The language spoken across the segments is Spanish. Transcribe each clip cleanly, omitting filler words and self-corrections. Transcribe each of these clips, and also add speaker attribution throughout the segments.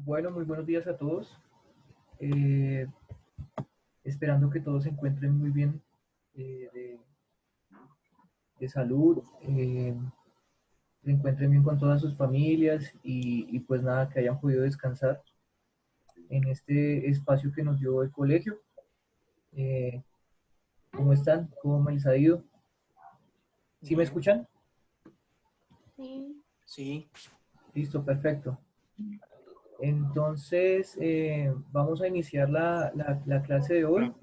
Speaker 1: Bueno, muy buenos días a todos. Eh, Esperando que todos se encuentren muy bien de salud, se encuentren bien con todas sus familias y pues nada, que hayan podido descansar en este espacio que nos dio el colegio. Eh, ¿Cómo están? ¿Cómo me les ha ido? ¿Sí me
Speaker 2: Bien,
Speaker 1: escuchan?
Speaker 3: Sí.
Speaker 2: sí.
Speaker 1: Listo, perfecto. Entonces, vamos a iniciar la clase de hoy.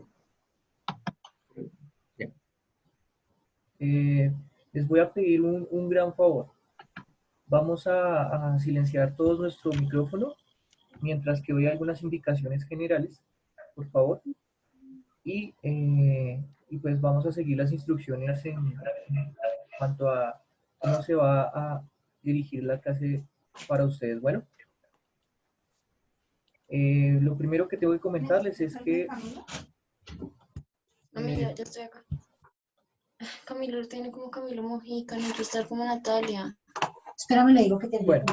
Speaker 1: Eh, Les voy a pedir un gran favor. Vamos a silenciar todos nuestro micrófono mientras que doy algunas indicaciones generales, por favor. Y pues vamos a seguir las instrucciones en cuanto a cómo se va a dirigir la clase para ustedes. Bueno, lo primero que tengo que comentarles es que
Speaker 3: Amiga, ya estoy acá. Camilo tiene como Camilo Mojica, no quiero estar como Natalia.
Speaker 4: Espérame, le digo que te
Speaker 1: bueno,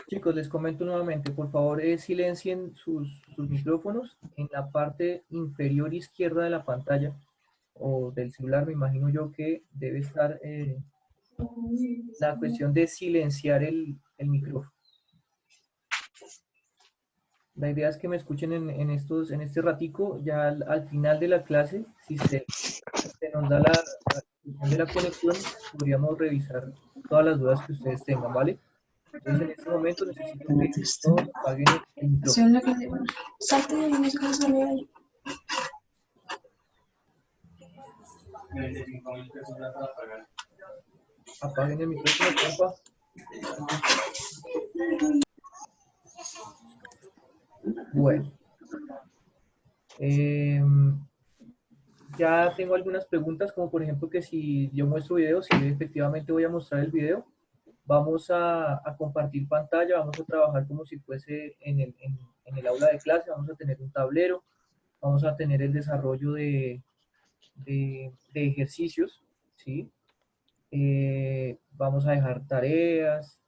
Speaker 1: chicos, les comento nuevamente, por favor, silencien sus micrófonos en la parte inferior izquierda de la pantalla o del celular. Me imagino yo que debe estar la cuestión de silenciar el micrófono. La idea es que me escuchen en este ratico, ya al final de la clase, si se nos da la cuestión de la conexión, podríamos revisar todas las dudas que ustedes tengan, ¿vale? Entonces en este momento necesito que todos apaguen el micrófono.
Speaker 3: Salte de ahí, no se sale de ahí.
Speaker 1: Apaguen el micrófono, porfa. Bueno. Ya tengo algunas preguntas, como por ejemplo que si yo muestro video, si efectivamente voy a mostrar el video, vamos a compartir pantalla, vamos a trabajar como si fuese en el aula de clase, vamos a tener un tablero, vamos a tener el desarrollo de ejercicios, ¿sí? Vamos a dejar tareas,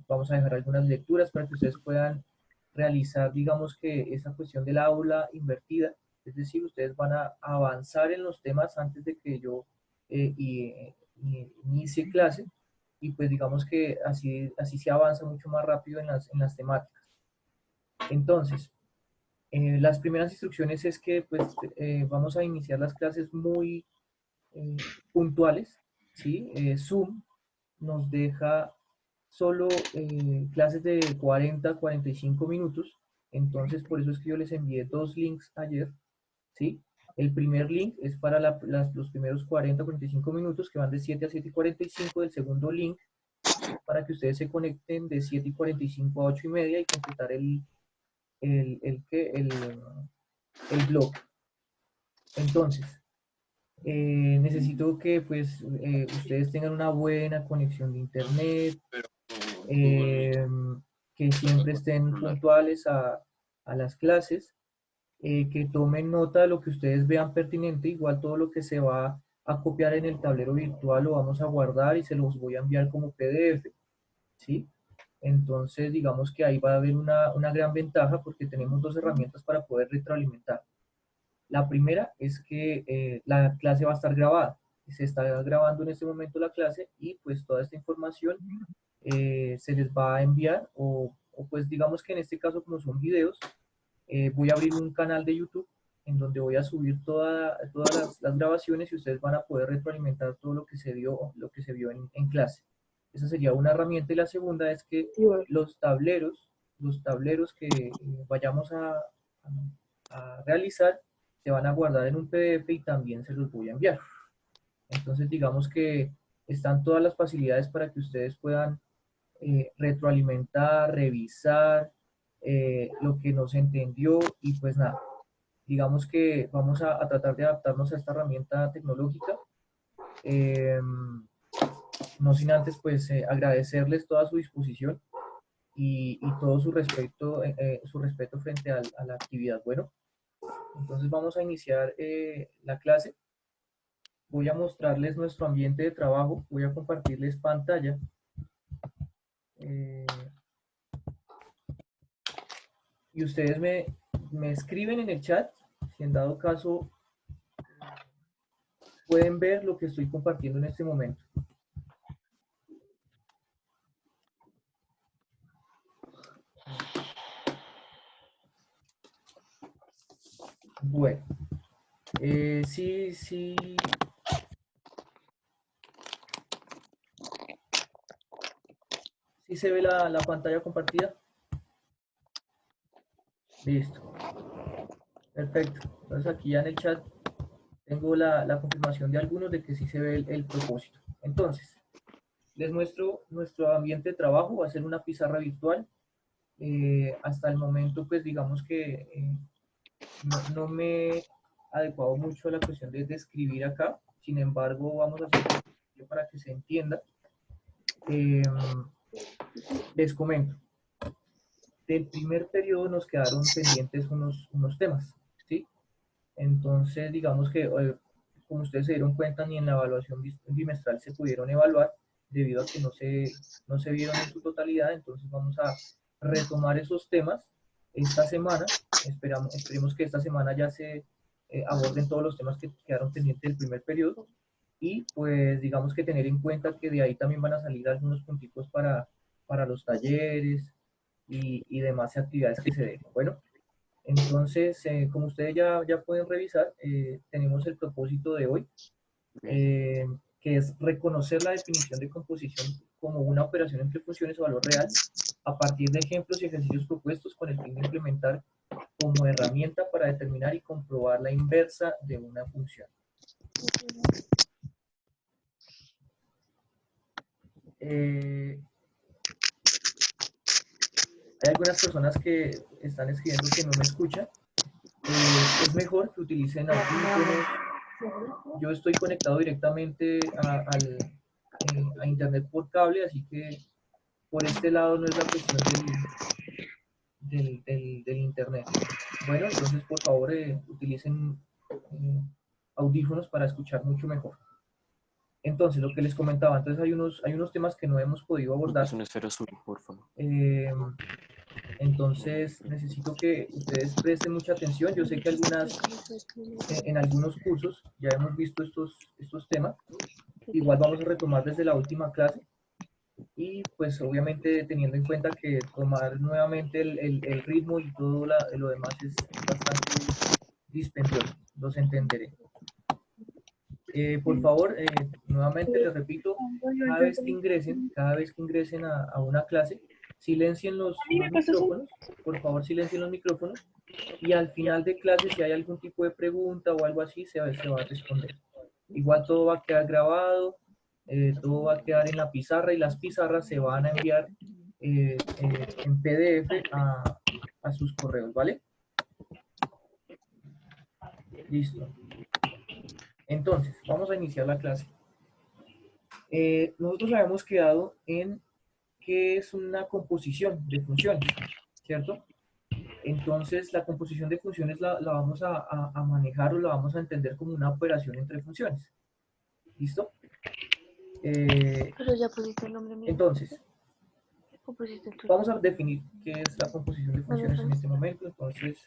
Speaker 1: vamos a dejar algunas lecturas para que ustedes puedan realizar, digamos que esa cuestión del aula invertida, es decir, ustedes van a avanzar en los temas antes de que yo inicie clase, y pues digamos que así se avanza mucho más rápido en las temáticas. Entonces, las primeras instrucciones es que pues vamos a iniciar las clases muy puntuales, ¿sí? Zoom nos deja solo clases de 40 a 45 minutos, entonces por eso es que yo les envié dos links ayer, ¿sí? El primer link es para los primeros 40 a 45 minutos que van de 7 a 7 y 45, el segundo link para que ustedes se conecten de 7 y 45 a 8 y media y completar el blog. Entonces, necesito que pues ustedes tengan una buena conexión de internet, que siempre estén puntuales a las clases, que tomen nota de lo que ustedes vean pertinente, igual todo lo que se va a copiar en el tablero virtual lo vamos a guardar y se los voy a enviar como PDF, ¿sí? Entonces digamos que ahí va a haber una gran ventaja porque tenemos dos herramientas para poder retroalimentar. La primera es que la clase va a estar grabada. Se está grabando en este momento la clase y pues toda esta información se les va a enviar o pues digamos que en este caso como son videos, voy a abrir un canal de YouTube en donde voy a subir todas las grabaciones y ustedes van a poder retroalimentar todo lo que se vio en clase. Esa sería una herramienta y la segunda es que los tableros que vayamos a realizar se van a guardar en un PDF y también se los voy a enviar. Entonces digamos que están todas las facilidades para que ustedes puedan retroalimentar, revisar lo que no se entendió y pues nada, digamos que vamos a tratar de adaptarnos a esta herramienta tecnológica. No sin antes pues agradecerles toda su disposición y todo su respeto frente a la actividad. Bueno, entonces vamos a iniciar la clase. Voy a mostrarles nuestro ambiente de trabajo, voy a compartirles pantalla. y ustedes me escriben en el chat si en dado caso pueden ver lo que estoy compartiendo en este momento. Bueno, sí, sí. ¿Sí se ve la pantalla compartida? Listo. Perfecto. Entonces aquí ya en el chat tengo la confirmación de algunos de que sí se ve el propósito. Entonces, les muestro nuestro ambiente de trabajo. Va a ser una pizarra virtual. Hasta el momento, pues digamos que no me he adecuado mucho a la cuestión de escribir acá. Sin embargo, vamos a hacer para que se entienda. Les comento. Del primer periodo nos quedaron pendientes unos temas, ¿sí? Entonces, digamos que, como ustedes se dieron cuenta, ni en la evaluación bimestral se pudieron evaluar debido a que no se vieron en su totalidad. Entonces vamos a retomar esos temas esta semana. Esperemos que esta semana ya se aborden todos los temas que quedaron pendientes del primer periodo y pues digamos que tener en cuenta que de ahí también van a salir algunos punticos para los talleres y demás actividades que se den. Bueno, entonces, como ustedes ya pueden revisar, tenemos el propósito de hoy, que es reconocer la definición de composición como una operación entre funciones o valor real a partir de ejemplos y ejercicios propuestos con el fin de implementar como herramienta para determinar y comprobar la inversa de una función. Hay algunas personas que están escribiendo que no me escuchan. Es mejor que utilicen audífonos. Yo estoy conectado directamente a internet por cable, así que por este lado no es la cuestión del internet. Bueno, entonces por favor utilicen audífonos para escuchar mucho mejor. Entonces, lo que les comentaba, entonces hay unos temas que no hemos podido abordar.
Speaker 2: Es una esfera azul, por favor.
Speaker 1: Entonces, necesito que ustedes presten mucha atención. Yo sé que en algunos cursos ya hemos visto estos temas. Igual vamos a retomar desde la última clase. Y pues obviamente teniendo en cuenta que tomar nuevamente el ritmo y todo lo demás es bastante dispendioso. Los entenderé. Por favor, nuevamente les repito, cada vez que ingresen a una clase, silencien los micrófonos, por favor silencien los micrófonos y al final de clase si hay algún tipo de pregunta o algo así se va a responder. Igual todo va a quedar grabado, todo va a quedar en la pizarra y las pizarras se van a enviar en PDF a sus correos, ¿vale? Listo. Entonces, vamos a iniciar la clase. Nosotros habíamos quedado en qué es una composición de funciones, ¿cierto? Entonces, la composición de funciones la vamos a manejar o la vamos a entender como una operación entre funciones. ¿Listo?
Speaker 3: Pero ya pusiste el nombre mío.
Speaker 1: Entonces,
Speaker 3: ¿O pusiste el tuyo?
Speaker 1: vamos a definir qué es la composición de funciones en este momento. Entonces,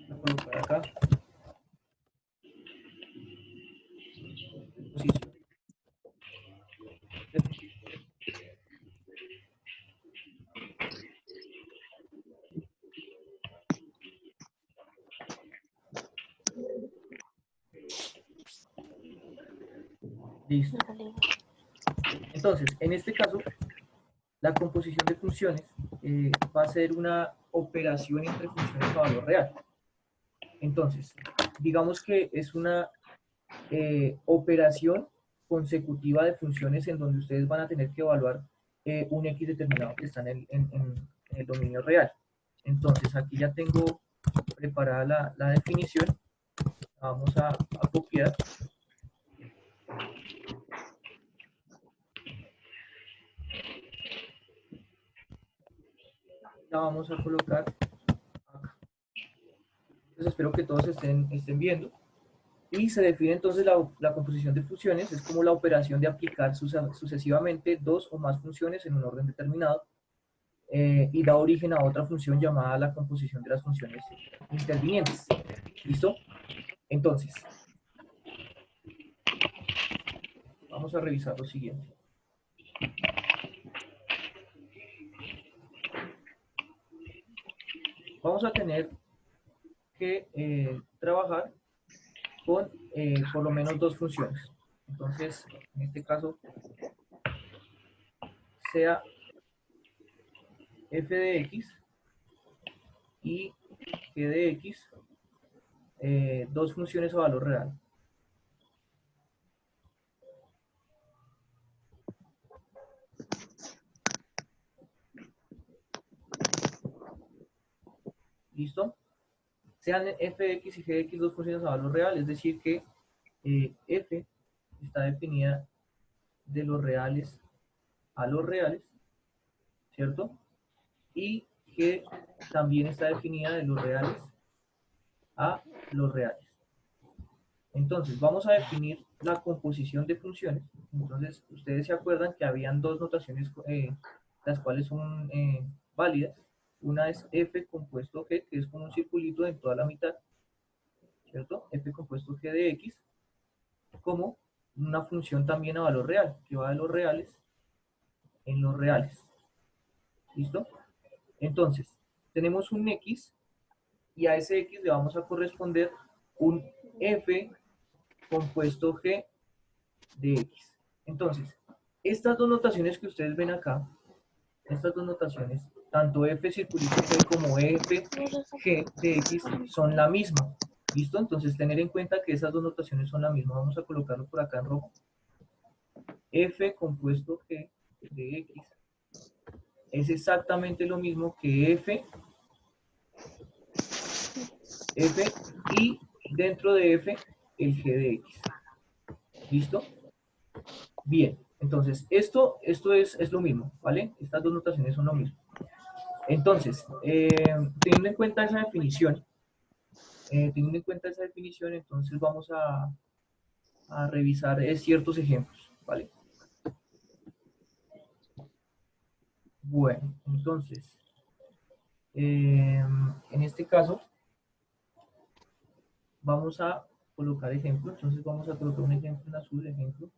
Speaker 1: voy a colocar acá. Posición. Listo. Entonces, en este caso, la composición de funciones va a ser una operación entre funciones a valor real. Entonces, digamos que es una operación consecutiva de funciones en donde ustedes van a tener que evaluar un X determinado que está en el dominio real. Entonces, aquí ya tengo preparada la definición. La vamos a copiar. La vamos a colocar acá. Entonces espero que todos estén viendo. Y se define entonces la composición de funciones, es como la operación de aplicar sucesivamente dos o más funciones en un orden determinado, y da origen a otra función llamada la composición de las funciones intervinientes. ¿Listo? Entonces, vamos a revisar lo siguiente. Vamos a tener que trabajar con por lo menos dos funciones. Entonces, en este caso, sea f de x y g de x, dos funciones a valor real. ¿Listo? Sean f de x y g de x dos funciones a valor real, es decir que f está definida de los reales a los reales, ¿cierto? Y g también está definida de los reales a los reales. Entonces, vamos a definir la composición de funciones. Entonces, ustedes se acuerdan que habían dos notaciones, las cuales son válidas. Una es f compuesto g, que es como un circulito en toda la mitad, ¿cierto? F compuesto g de x, como una función también a valor real, que va de los reales en los reales. ¿Listo? Entonces, tenemos un x, y a ese x le vamos a corresponder un f compuesto g de x. Entonces, estas dos notaciones que ustedes ven acá, estas dos notaciones, tanto f circulito g como f g de x, son la misma. ¿Listo? Entonces, tener en cuenta que esas dos notaciones son la misma. Vamos a colocarlo por acá en rojo. F compuesto g de x es exactamente lo mismo que f y dentro de f el g de x. ¿Listo? Bien, entonces esto es lo mismo, ¿vale? Estas dos notaciones son lo mismo. Entonces, teniendo en cuenta esa definición, entonces vamos a revisar ciertos ejemplos, ¿vale? Bueno, entonces, en este caso, vamos a colocar ejemplos. Entonces vamos a colocar un ejemplo en azul, ejemplo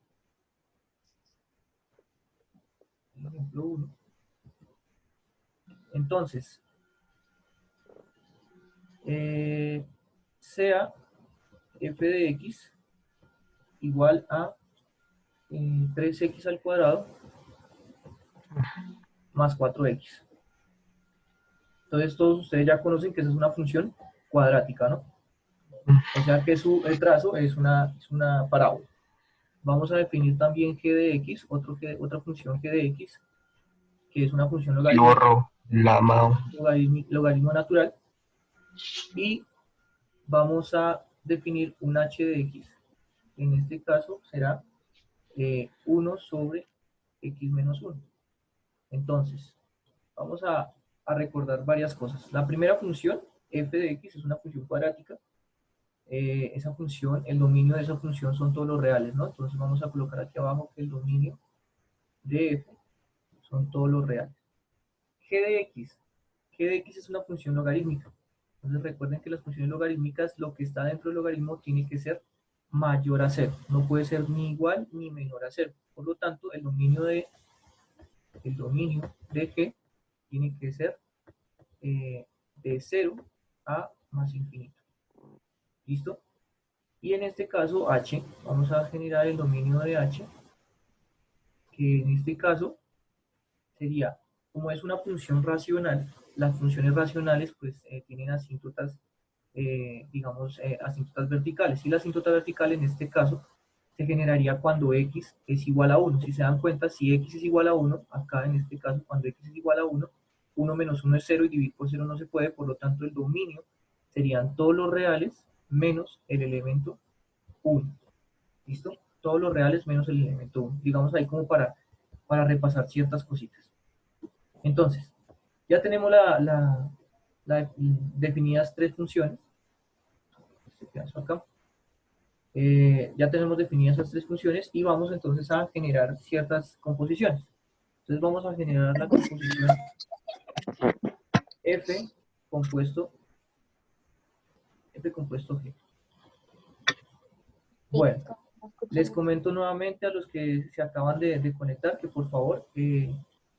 Speaker 1: 1. Entonces, sea f de x igual a 3x al cuadrado más 4x. Entonces todos ustedes ya conocen que esa es una función cuadrática, ¿no? O sea que el trazo es una parábola. Vamos a definir también g de x, otra función g de x, que es una función logaritmo natural. Y vamos a definir un h de x. En este caso será 1 sobre x menos 1. Entonces, vamos a recordar varias cosas. La primera función, f de x, es una función cuadrática. Esa función, el dominio de esa función son todos los reales, ¿no? Entonces vamos a colocar aquí abajo que el dominio de f son todos los reales. G de x es una función logarítmica. Entonces recuerden que las funciones logarítmicas, lo que está dentro del logaritmo tiene que ser mayor a 0. No puede ser ni igual ni menor a 0. Por lo tanto, el dominio de g tiene que ser de 0 a más infinito. ¿Listo? Y en este caso, h, vamos a generar el dominio de h, que en este caso sería, como es una función racional, las funciones racionales pues tienen asíntotas, digamos, asíntotas verticales. Y la asíntota vertical en este caso se generaría cuando x es igual a 1. Si se dan cuenta, si x es igual a 1, acá en este caso, cuando x es igual a 1, 1 menos 1 es 0 y dividir por 0 no se puede, por lo tanto el dominio serían todos los reales menos el elemento 1. ¿Listo? Todos los reales menos el elemento 1. Digamos ahí como para repasar ciertas cositas. Entonces, ya tenemos definidas tres funciones. este pedazo acá. Ya tenemos definidas esas tres funciones y vamos entonces a generar ciertas composiciones. Entonces vamos a generar la composición F compuesto G. Bueno, les comento nuevamente a los que se acaban de conectar que por favor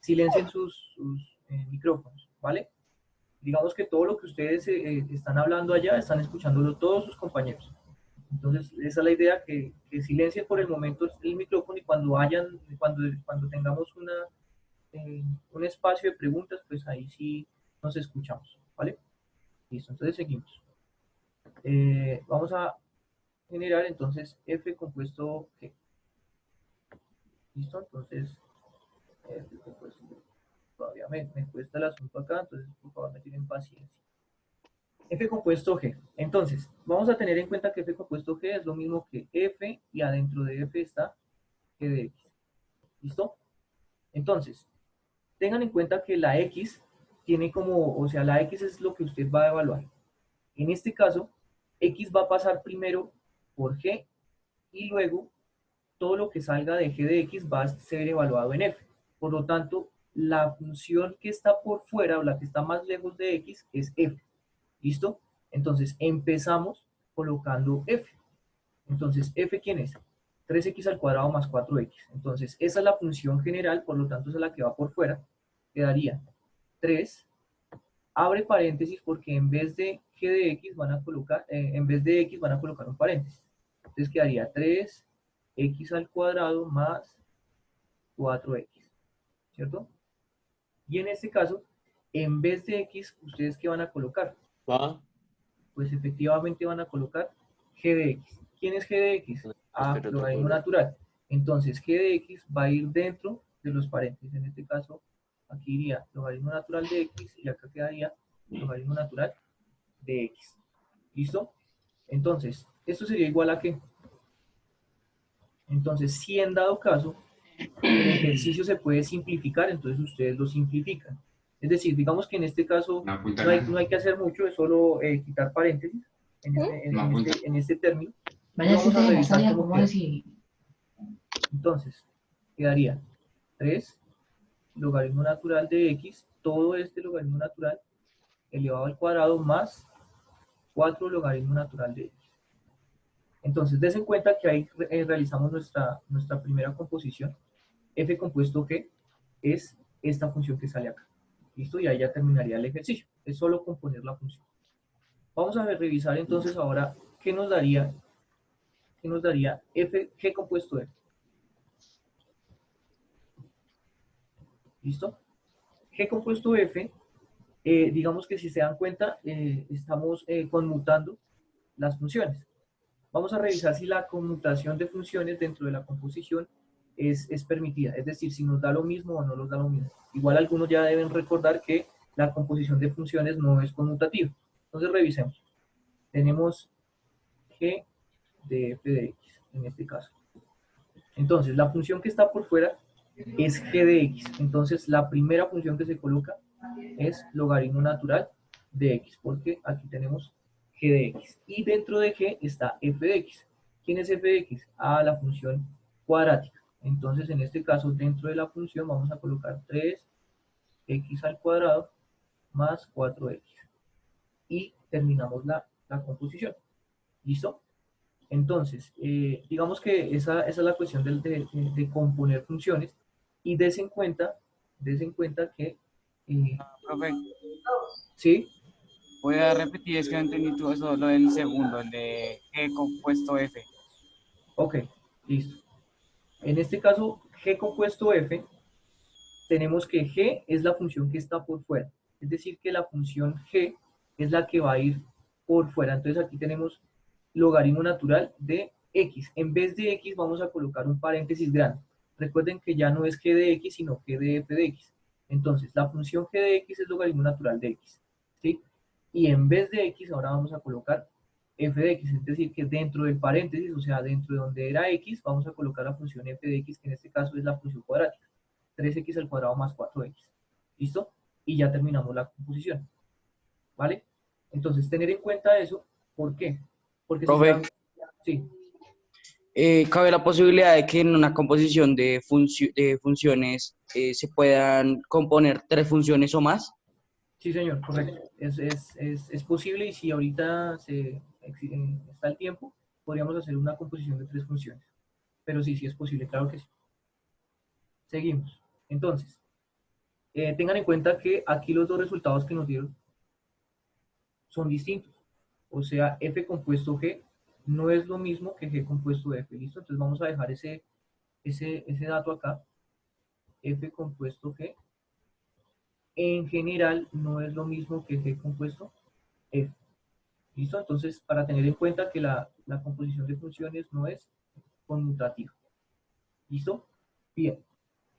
Speaker 1: silencien sus micrófonos, ¿vale? Digamos que todo lo que ustedes están hablando allá están escuchándolo todos sus compañeros. Entonces, esa es la idea, que silencien por el momento el micrófono y cuando tengamos un espacio de preguntas, pues ahí sí nos escuchamos, ¿vale? Listo, entonces seguimos. Vamos a generar entonces F compuesto G. ¿Listo? Entonces, F compuesto G. Todavía me cuesta el asunto acá, entonces por favor me tienen paciencia. F compuesto G. Entonces, vamos a tener en cuenta que F compuesto G es lo mismo que F y adentro de F está G de X. ¿Listo? Entonces, tengan en cuenta que la X tiene como, o sea, la X es lo que usted va a evaluar. En este caso, X va a pasar primero por G y luego todo lo que salga de G de X va a ser evaluado en F. Por lo tanto, la función que está por fuera o la que está más lejos de X es F. ¿Listo? Entonces, empezamos colocando F. Entonces, ¿F quién es? 3x al cuadrado más 4x. Entonces, esa es la función general, por lo tanto, esa es la que va por fuera. Quedaría 3, abre paréntesis porque en vez de g de x van a colocar, en vez de x van a colocar un paréntesis. Entonces quedaría 3x al cuadrado más 4x, ¿cierto? Y en este caso, en vez de x, ¿ustedes qué van a colocar? Pues efectivamente van a colocar g de x. ¿Quién es g de x? Logaritmo natural. Entonces g de x va a ir dentro de los paréntesis. En este caso, aquí iría logaritmo natural de x y acá quedaría logaritmo natural de x. ¿Listo? Entonces, esto sería igual a qué. Entonces, si en dado caso el ejercicio se puede simplificar, entonces ustedes lo simplifican. Es decir, digamos que en este caso no hay que hacer mucho, es solo quitar paréntesis en este término.
Speaker 4: Vaya,
Speaker 1: Vamos a revisar cómo
Speaker 4: ¿cómo
Speaker 1: queda.
Speaker 4: decir?
Speaker 1: Entonces, quedaría 3 logaritmo natural de x, todo este logaritmo natural elevado al cuadrado más 4 logaritmo natural de x. Entonces, des en cuenta que ahí realizamos nuestra primera composición. F compuesto G es esta función que sale acá. ¿Listo? Y ahí ya terminaría el ejercicio. Es solo componer la función. Vamos a revisar entonces ahora qué nos daría F, G compuesto F. ¿Listo? G compuesto F, digamos que si se dan cuenta, estamos conmutando las funciones. Vamos a revisar si la conmutación de funciones dentro de la composición es permitida, es decir, si nos da lo mismo o no nos da lo mismo. Igual algunos ya deben recordar que la composición de funciones no es conmutativa. Entonces revisemos. Tenemos g de f de x, en este caso. Entonces, la función que está por fuera es g de x. Entonces, la primera función que se coloca es logaritmo natural de x, porque aquí tenemos g de x. Y dentro de g está f de x. ¿Quién es f de x? Ah, la función cuadrática. Entonces, en este caso, dentro de la función vamos a colocar 3x al cuadrado más 4x. Y terminamos la composición. ¿Listo? Entonces, digamos que esa es la cuestión de componer funciones y des en cuenta que...
Speaker 2: Profe,
Speaker 1: ¿sí?
Speaker 2: voy a repetir, es que no entendí todo eso, lo del segundo, el de G compuesto F.
Speaker 1: Ok, listo. En este caso, G compuesto F, tenemos que G es la función que está por fuera. Es decir, que la función G es la que va a ir por fuera. Entonces aquí tenemos logaritmo natural de X. En vez de X vamos a colocar un paréntesis grande. Recuerden que ya no es G de X, sino G de F de X. Entonces, la función G de X es logaritmo natural de X. ¿Sí? Y en vez de X ahora vamos a colocar F de X. Es decir, que dentro del paréntesis, o sea, dentro de donde era X, vamos a colocar la función F de X, que en este caso es la función cuadrática. 3x al cuadrado más 4x. ¿Listo? Y ya terminamos la composición. ¿Vale? Entonces, tener en cuenta eso. ¿Por qué? Porque si se
Speaker 5: Profe,
Speaker 1: dan, sí,
Speaker 5: ¿cabe la posibilidad de que en una composición de funciones se puedan componer tres funciones o más?
Speaker 1: sí señor, correcto. Es posible y si ahorita está el tiempo, podríamos hacer una composición de 3 funciones. Pero sí, sí es posible, claro que sí. Seguimos. Entonces, tengan en cuenta que aquí los dos resultados que nos dieron son distintos. O sea, F compuesto G no es lo mismo que G compuesto F. ¿Listo? Entonces vamos a dejar ese dato acá. F compuesto G en general no es lo mismo que G compuesto F. ¿Listo? Entonces, para tener en cuenta que la composición de funciones no es conmutativa. ¿Listo? Bien.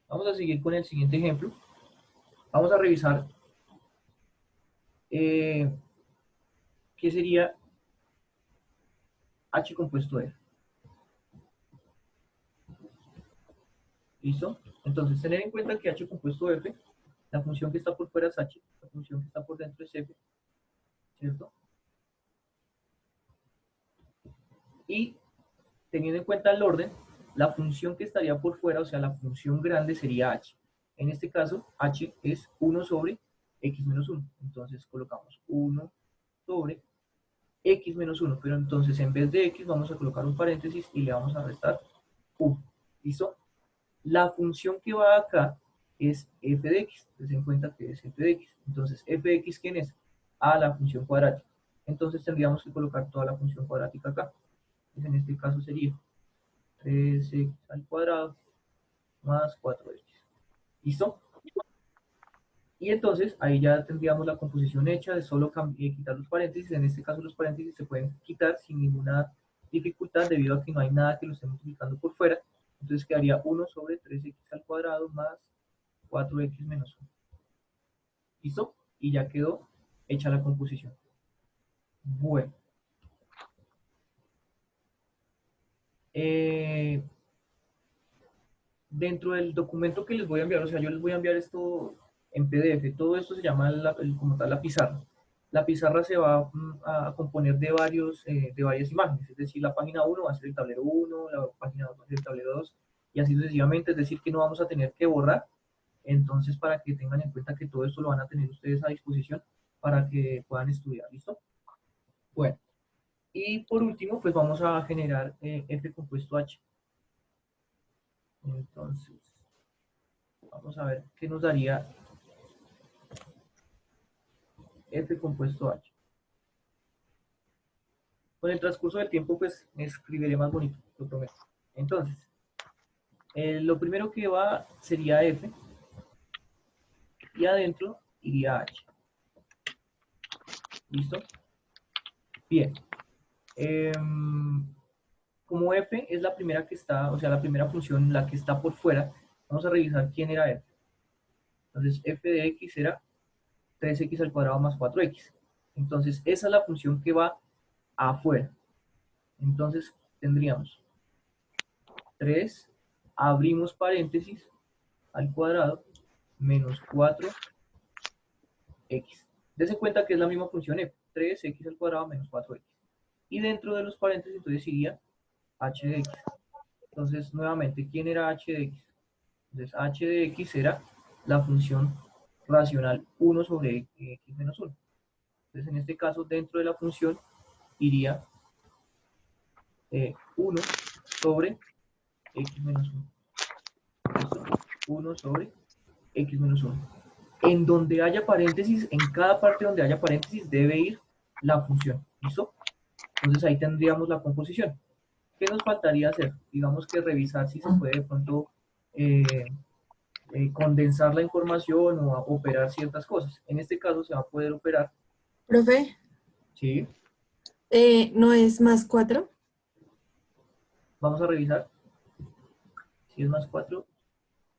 Speaker 1: Vamos a seguir con el siguiente ejemplo. Vamos a revisar qué sería H compuesto F. ¿Listo? Entonces, tener en cuenta que H compuesto F, la función que está por fuera es H, la función que está por dentro es F, ¿cierto? Y teniendo en cuenta el orden, la función que estaría por fuera, o sea, la función grande sería H. En este caso, H es 1 sobre X menos 1. Entonces colocamos 1 sobre X menos 1. Pero entonces en vez de X vamos a colocar un paréntesis y le vamos a restar 1. ¿Listo? La función que va acá es f de x. Entonces en cuenta que es f de x. Entonces f de x, ¿quién es? La función cuadrática. Entonces tendríamos que colocar toda la función cuadrática acá. Entonces en este caso sería 3x al cuadrado más 4x. ¿Listo? Y entonces ahí ya tendríamos la composición hecha de solo quitar los paréntesis. En este caso los paréntesis se pueden quitar sin ninguna dificultad debido a que no hay nada que lo esté multiplicando por fuera. Entonces quedaría 1 sobre 3x al cuadrado más 4x menos 1. ¿Listo? Y ya quedó hecha la composición. Bueno. Dentro del documento que les voy a enviar, o sea, yo les voy a enviar esto en PDF. Todo esto se llama como tal la pizarra. La pizarra se va a componer de varias imágenes, es decir, la página 1 va a ser el tablero 1, la página 2 va a ser el tablero 2, y así sucesivamente, es decir, que no vamos a tener que borrar. Entonces, para que tengan en cuenta que todo esto lo van a tener ustedes a disposición para que puedan estudiar, ¿listo? Bueno, y por último, pues vamos a generar F compuesto H. Entonces, vamos a ver qué nos daría F compuesto H. Con el transcurso del tiempo, pues me escribiré más bonito, lo prometo. Entonces, lo primero que va sería F y adentro iría H. ¿Listo? Bien. Como F es la primera que está, o sea, la primera función, la que está por fuera, vamos a revisar quién era F. Entonces, F de X era 3x al cuadrado más 4x. Entonces, esa es la función que va afuera. Entonces, tendríamos 3, abrimos paréntesis, al cuadrado, menos 4x. Dese cuenta que es la misma función f, 3x al cuadrado menos 4x. Y dentro de los paréntesis, entonces iría h de x. Entonces, nuevamente, ¿quién era h de x? Entonces, h de x era la función racional 1 sobre x menos 1. Entonces, en este caso, dentro de la función iría 1 sobre x menos 1. ¿Listo? 1 sobre x menos 1. En donde haya paréntesis, en cada parte donde haya paréntesis, debe ir la función. ¿Listo? Entonces ahí tendríamos la composición. ¿Qué nos faltaría hacer? Digamos que revisar si se puede de pronto condensar la información o operar ciertas cosas. En este caso se va a poder operar.
Speaker 6: Profe,
Speaker 1: ¿Sí?
Speaker 6: ¿no es más 4?
Speaker 1: Vamos a revisar. Si es más 4,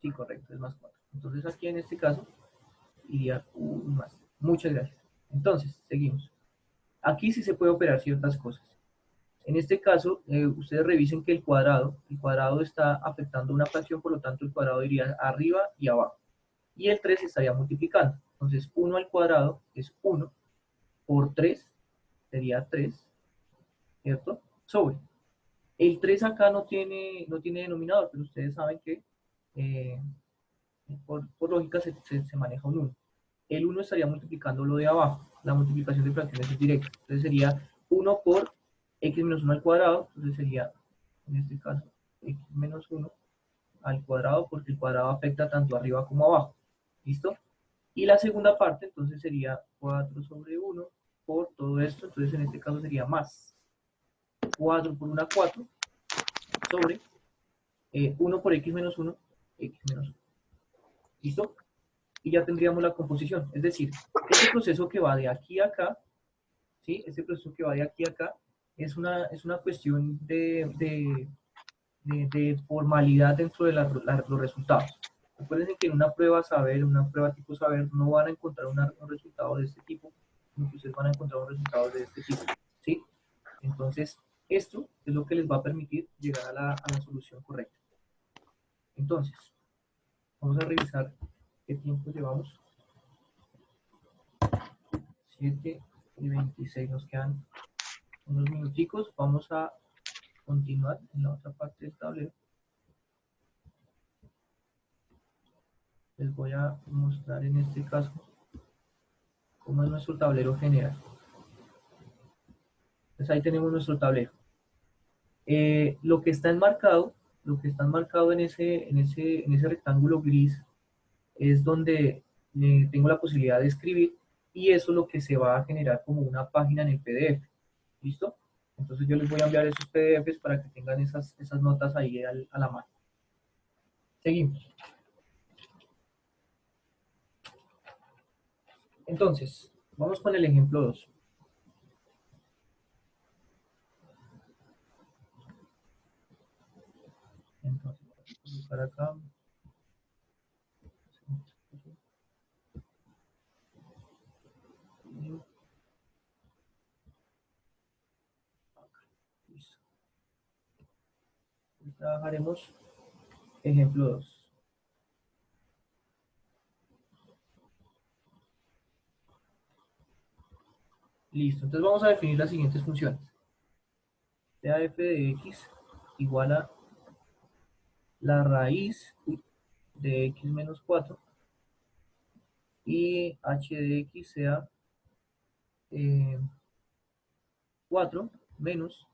Speaker 1: sí, correcto, es más 4. Entonces aquí en este caso iría un más. Muchas gracias. Entonces, seguimos. Aquí sí se puede operar ciertas cosas. En este caso, ustedes revisen que el cuadrado está afectando una fracción, por lo tanto el cuadrado iría arriba y abajo. Y el 3 estaría multiplicando. Entonces 1 al cuadrado es 1 por 3, sería 3. ¿cierto? Sobre. El 3 acá no tiene denominador, pero ustedes saben que por lógica se maneja un 1. El 1 estaría multiplicando lo de abajo. La multiplicación de fracciones es directa. Entonces sería 1 por x menos 1 al cuadrado. Entonces sería, en este caso, x menos 1 al cuadrado, porque el cuadrado afecta tanto arriba como abajo. ¿Listo? Y la segunda parte, entonces sería 4 sobre 1 por todo esto. Entonces en este caso sería más 4 por 1, 4 sobre 1 por x menos 1, x menos 1. ¿Listo? Y ya tendríamos la composición. Es decir, este proceso que va de aquí a acá, ¿sí? Este proceso que va de aquí a acá es una cuestión de formalidad dentro de los resultados. Recuerden que en una prueba saber, una prueba tipo saber, no van a encontrar un resultado de este tipo, sino que ustedes van a encontrar un resultado de este tipo, ¿sí? Entonces, esto es lo que les va a permitir llegar a la solución correcta. Entonces, vamos a revisar qué tiempo llevamos. 7 y 26, nos quedan unos minuticos. Vamos a continuar en la otra parte del tablero. Les voy a mostrar en este caso cómo es nuestro tablero general. Entonces ahí tenemos nuestro tablero. Lo que está enmarcado en ese rectángulo gris es donde tengo la posibilidad de escribir, y eso es lo que se va a generar como una página en el PDF. ¿Listo? Entonces yo les voy a enviar esos PDFs para que tengan esas notas ahí a la mano. Seguimos. Entonces, vamos con el ejemplo 2. Entonces, voy a colocar acá. Listo. Trabajaremos ejemplo 2. Listo, entonces vamos a definir las siguientes funciones. Sea f de x igual a la raíz de x menos 4 y h de x sea 4 menos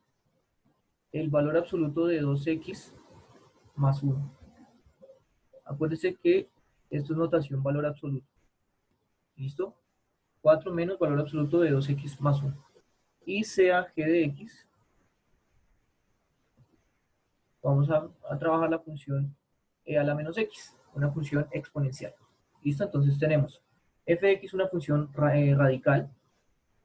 Speaker 1: el valor absoluto de 2x más 1. Acuérdense que esto es notación valor absoluto. ¿Listo? 4 menos valor absoluto de 2x más 1. Y sea g de x. Vamos a trabajar la función e a la menos x, una función exponencial. ¿Listo? Entonces tenemos f de x una función radical,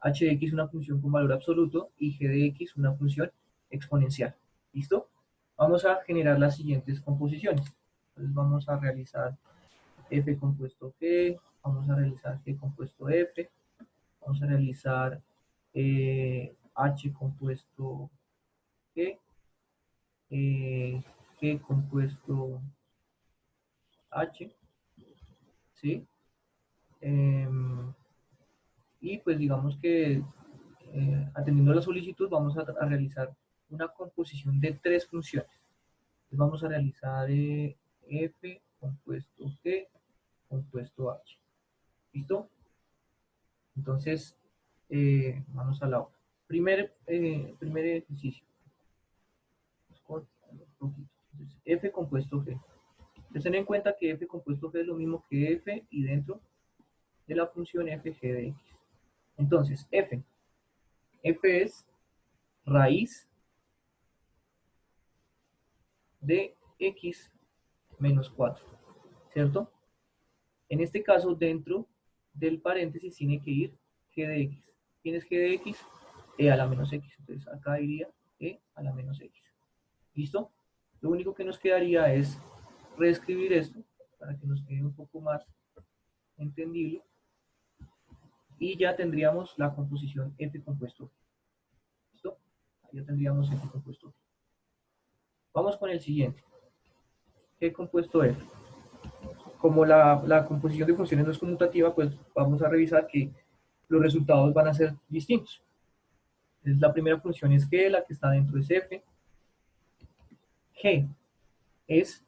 Speaker 1: h de x una función con valor absoluto y g de x una función exponencial. ¿Listo? Vamos a generar las siguientes composiciones. Entonces vamos a realizar f compuesto g, vamos a realizar g compuesto f, vamos a realizar h compuesto g, g compuesto h, ¿sí? Y pues digamos que atendiendo a la solicitud vamos a realizar una composición de 3 funciones. Entonces vamos a realizar f compuesto g compuesto h. ¿Listo? Entonces, vamos a la obra. Primer ejercicio. Entonces, f compuesto g. Entonces, ten en cuenta que f compuesto g es lo mismo que f y dentro de la función f g de x. Entonces, f es raíz de x menos 4, ¿cierto? En este caso, dentro del paréntesis tiene que ir g de x. ¿Quién es g de x? E a la menos x. Entonces, acá iría e a la menos x. ¿Listo? Lo único que nos quedaría es reescribir esto para que nos quede un poco más entendible. Y ya tendríamos la composición f compuesto. ¿Listo? Ya tendríamos f compuesto. Vamos con el siguiente. G compuesto f. Como la composición de funciones no es conmutativa, pues vamos a revisar que los resultados van a ser distintos. Entonces, la primera función es G, la que está dentro es F. G es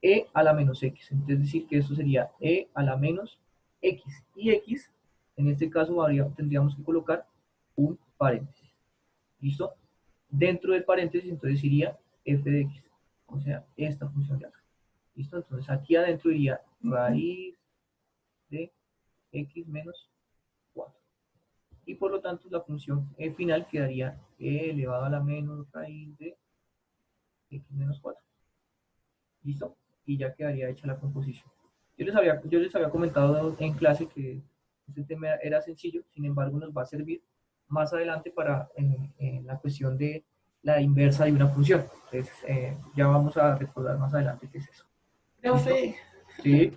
Speaker 1: E a la menos X. Entonces, es decir, que esto sería E a la menos X. Y X, en este caso, tendríamos que colocar un paréntesis. ¿Listo? Dentro del paréntesis, entonces iría F de X. O sea, esta función de acá. ¿Listo? Entonces, aquí adentro iría raíz de X menos 4. Y por lo tanto, la función final quedaría E elevado a la menos raíz de X menos 4. ¿Listo? Y ya quedaría hecha la composición. Yo les había comentado en clase que este tema era sencillo, sin embargo nos va a servir más adelante para la cuestión de la inversa de una función. Entonces ya vamos a recordar más adelante qué es eso.
Speaker 7: Profe,
Speaker 1: Sí,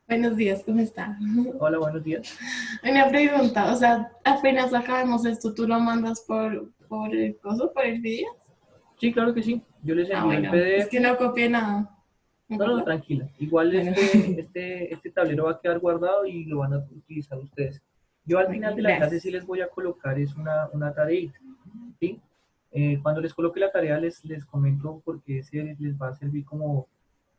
Speaker 7: buenos días, ¿cómo está?
Speaker 1: hola, buenos días.
Speaker 7: Una pregunta, o sea, apenas acabemos esto, ¿tú lo mandas por el coso, por el video?
Speaker 1: Sí, claro que sí. Yo les envío el
Speaker 7: Bueno,
Speaker 1: PDF.
Speaker 7: es que no copié nada.
Speaker 1: No, tranquila. Igual
Speaker 7: Bueno.
Speaker 1: este tablero va a quedar guardado y lo van a utilizar ustedes. Yo al final de la clase sí les voy a colocar es una tarea. ¿Sí? Cuando les coloque la tarea les comento porque ese les va a servir como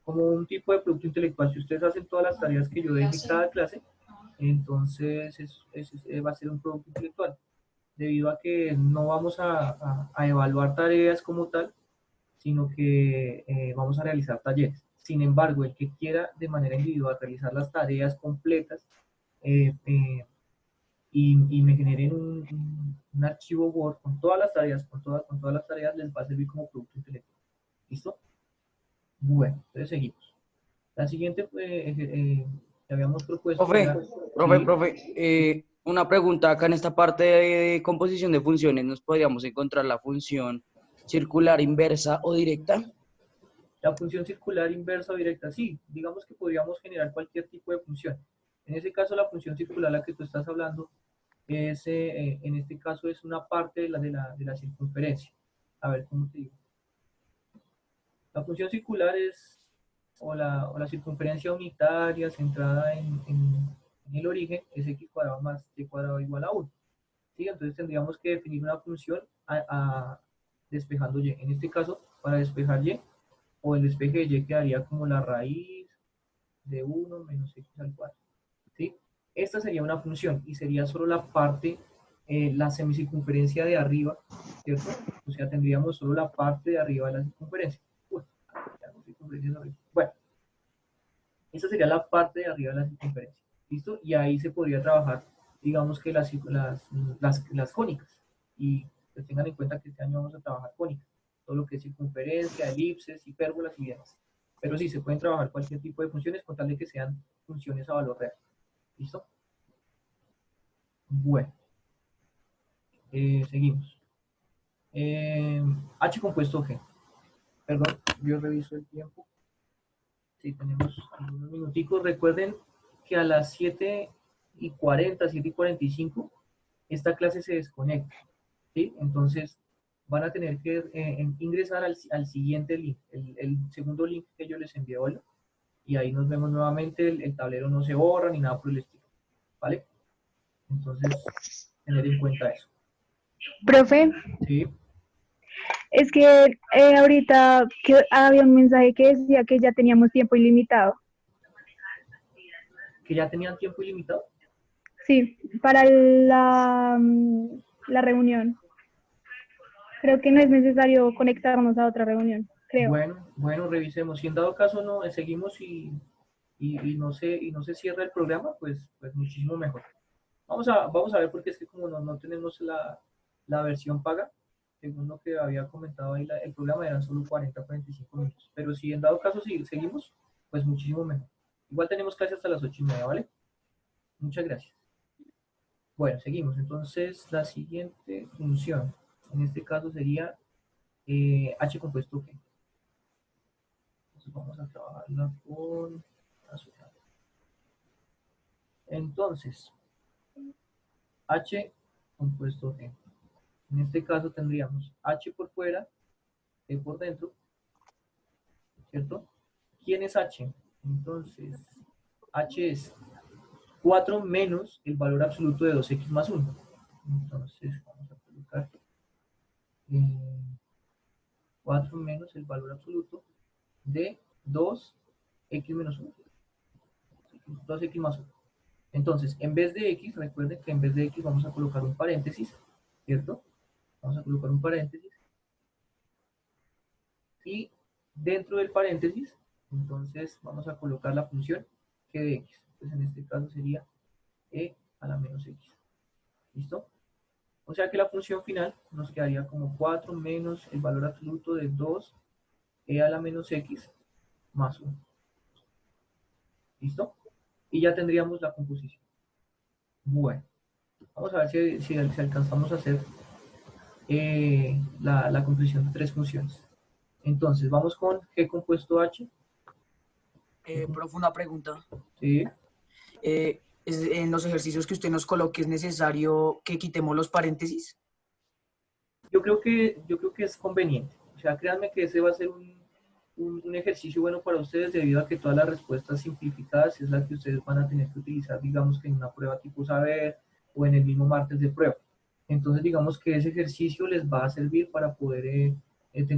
Speaker 1: un tipo de producto intelectual. Si ustedes hacen todas las tareas que yo deje en cada clase, entonces va a ser un producto intelectual. Debido a que no vamos a evaluar tareas como tal, sino que vamos a realizar talleres. Sin embargo, el que quiera de manera individual realizar las tareas completas y me generen un archivo Word con todas las tareas, con todas las tareas, les va a servir como producto intelectual. ¿Listo? Bueno, entonces seguimos. La siguiente que habíamos propuesto
Speaker 5: Profe,
Speaker 1: era...
Speaker 5: profe,
Speaker 1: ¿sí?
Speaker 5: una pregunta acá en esta parte de composición de funciones, ¿nos podríamos encontrar la función circular, inversa o directa?
Speaker 1: La función circular inversa o directa, sí, digamos que podríamos generar cualquier tipo de función. En ese caso, la función circular a la que tú estás hablando es, en este caso, es una parte de la circunferencia. A ver, ¿cómo te digo? La función circular es, o la circunferencia unitaria centrada en el origen, es x cuadrado más y cuadrado igual a 1. ¿Sí? Entonces tendríamos que definir una función despejando y. En este caso, para despejar y, o el despeje de y quedaría como la raíz de 1 menos x al cuadrado. ¿Sí? Esta sería una función y sería solo la parte, la semicircunferencia de arriba, ¿cierto? O sea, tendríamos solo la parte de arriba de la circunferencia. Bueno, esa sería la parte de arriba de la circunferencia. ¿Listo? Y ahí se podría trabajar, digamos que las cónicas. Y pues tengan en cuenta que este año vamos a trabajar cónicas. Todo lo que es circunferencia, elipses, hipérbolas y demás. Pero sí, se pueden trabajar cualquier tipo de funciones con tal de que sean funciones a valor real. ¿Listo? Bueno. Seguimos. H compuesto G. Perdón, yo reviso el tiempo. Sí, tenemos algunos minuticos. Recuerden que a las 7:40, 7:45, esta clase se desconecta. ¿Sí? Entonces, van a tener que ingresar al siguiente link, el segundo link que yo les envié hoy. Y ahí nos vemos nuevamente. El tablero no se borra ni nada por el estilo. ¿Vale? Entonces, tener en cuenta eso.
Speaker 8: Profe,
Speaker 1: ¿Sí?
Speaker 8: es que ahorita había un mensaje que decía que ya teníamos tiempo ilimitado.
Speaker 1: ¿Que ya tenían tiempo ilimitado?
Speaker 8: Sí, para la reunión. Creo que no es necesario conectarnos a otra reunión, creo.
Speaker 1: Bueno, revisemos. Si en dado caso no seguimos y no se cierra el programa, pues muchísimo mejor. Vamos a ver porque es que como no tenemos la versión paga, según lo que había comentado ahí, el programa eran solo 40-45 minutos. Pero si en dado caso seguimos, pues muchísimo mejor. Igual tenemos clase hasta las 8:30, ¿vale? Muchas gracias. Bueno, seguimos. Entonces, la siguiente función, en este caso sería H compuesto G. Entonces vamos a trabajarla con azúcar. Entonces, H compuesto G. En este caso tendríamos H por fuera, G por dentro, ¿cierto? ¿Quién es H? Entonces, H es 4 menos el valor absoluto de 2x más 1. Entonces, vamos a colocar 4 menos el valor absoluto de 2x menos 1. 2x más 1. Entonces, en vez de x, recuerden que en vez de x vamos a colocar un paréntesis, ¿cierto? Vamos a colocar un paréntesis. Y dentro del paréntesis, entonces vamos a colocar la función g de x. Entonces, en este caso sería e a la menos x. ¿Listo? O sea que la función final nos quedaría como 4 menos el valor absoluto de 2 e a la menos x más 1. ¿Listo? Y ya tendríamos la composición. Bueno, vamos a ver si alcanzamos a hacer la composición de tres funciones. Entonces, vamos con G compuesto H.
Speaker 9: Profe, una pregunta.
Speaker 1: Sí.
Speaker 9: En los ejercicios que usted nos coloque, ¿es necesario que quitemos los paréntesis?
Speaker 1: Yo creo que es conveniente. O sea, créanme que ese va a ser un ejercicio bueno para ustedes debido a que todas las respuestas simplificadas es la que ustedes van a tener que utilizar, digamos que en una prueba tipo saber o en el mismo martes de prueba. Entonces, digamos que ese ejercicio les va a servir para poder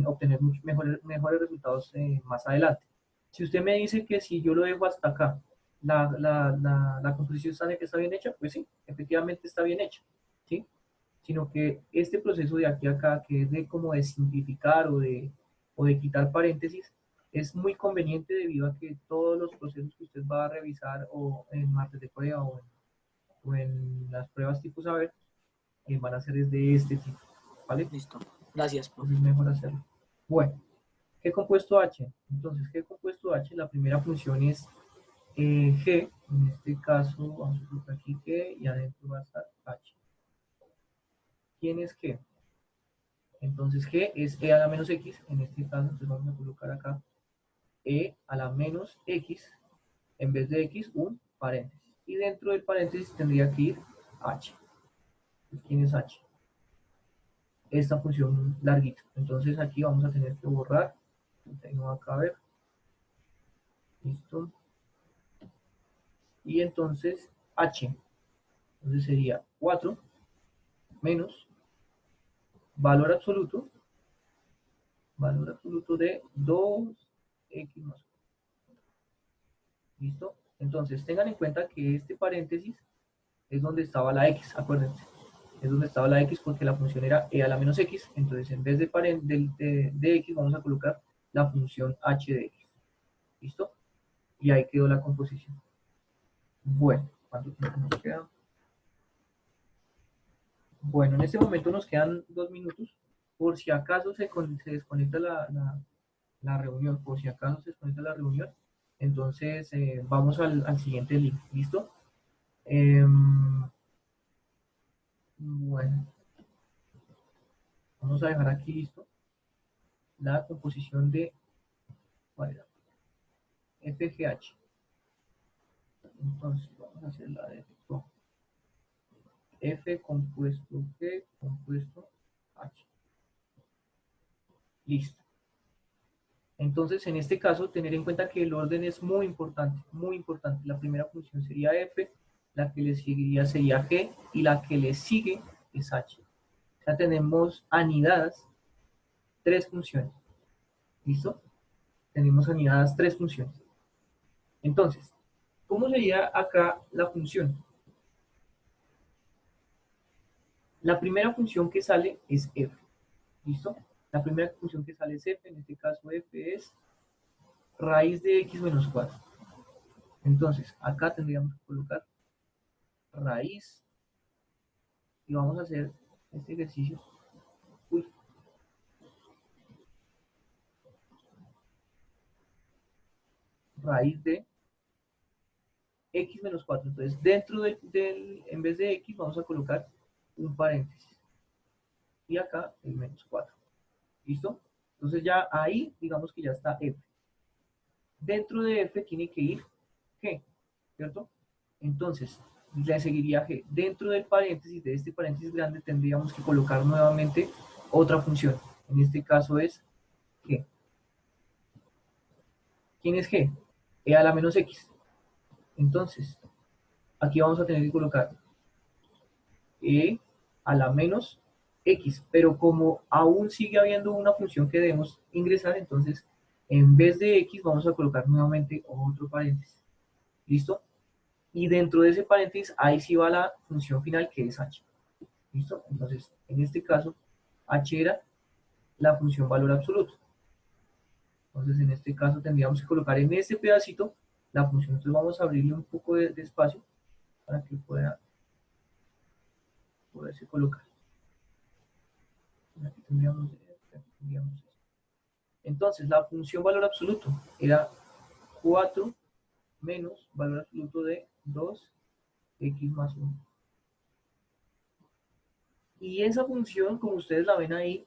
Speaker 1: obtener mucho mejores resultados más adelante. Si usted me dice que si yo lo dejo hasta acá, la composición está bien hecha, pues sí, efectivamente está bien hecha, ¿sí? Sino que este proceso de aquí a acá, que es de como de simplificar o de quitar paréntesis, es muy conveniente debido a que todos los procesos que usted va a revisar o en martes de prueba o en las pruebas tipo saber, van a ser de este tipo, ¿vale?
Speaker 9: Listo. Gracias, profe.
Speaker 1: Es mejor hacerlo. Bueno, G compuesto H. Entonces, G compuesto H, la primera función es G, en este caso, vamos a colocar aquí G y adentro va a estar H. ¿Quién es G? Entonces G es E a la menos X, en este caso, entonces vamos a colocar acá E a la menos X, en vez de X, un paréntesis. Y dentro del paréntesis tendría que ir H. ¿Quién es H? Esta función larguita. Entonces aquí vamos a tener que borrar. Tengo acá a ver. Listo. Y entonces H. Entonces sería 4 menos valor absoluto de 2x más 1. ¿Listo? Entonces tengan en cuenta que este paréntesis es donde estaba la x, acuérdense. Es donde estaba la x porque la función era e a la menos x. Entonces en vez de x vamos a colocar la función h de x. ¿Listo? Y ahí quedó la composición. Bueno, ¿cuánto tiempo nos queda? Bueno, en este momento nos quedan 2 minutos. Por si acaso se desconecta la reunión, por si acaso se desconecta la reunión, entonces vamos al siguiente link. ¿Listo? Bueno, vamos a dejar aquí listo la composición de FGH. Entonces vamos a hacer la de F compuesto G compuesto H. Listo. Entonces, en este caso, tener en cuenta que el orden es muy importante, muy importante. La primera función sería F, la que le seguiría sería G y la que le sigue es H. Ya tenemos anidadas 3 funciones. ¿Listo? Tenemos anidadas 3 funciones. Entonces, ¿cómo sería acá la función? La primera función que sale es F. ¿Listo? La primera función que sale es F, en este caso F es raíz de x menos 4. Entonces, acá tendríamos que colocar raíz y vamos a hacer este ejercicio. Uy. Raíz de x menos 4. Entonces, dentro en vez de x vamos a colocar un paréntesis. Y acá el menos 4. ¿Listo? Entonces ya ahí, digamos que ya está f. Dentro de f tiene que ir g, ¿cierto? Entonces, le seguiría g. Dentro del paréntesis, de este paréntesis grande, tendríamos que colocar nuevamente otra función. En este caso es g. ¿Quién es g? E a la menos x. Entonces, aquí vamos a tener que colocar e a la menos X, pero como aún sigue habiendo una función que debemos ingresar, entonces en vez de X vamos a colocar nuevamente otro paréntesis. ¿Listo? Y dentro de ese paréntesis, ahí sí va la función final que es h. ¿Listo? Entonces, en este caso, h era la función valor absoluto. Entonces, en este caso tendríamos que colocar en este pedacito la función. Entonces vamos a abrirle un poco de espacio para que pueda poderse colocar. Aquí tendríamos esto, aquí tendríamos esto. Entonces, la función valor absoluto era 4 menos valor absoluto de 2x más 1. Y esa función, como ustedes la ven ahí,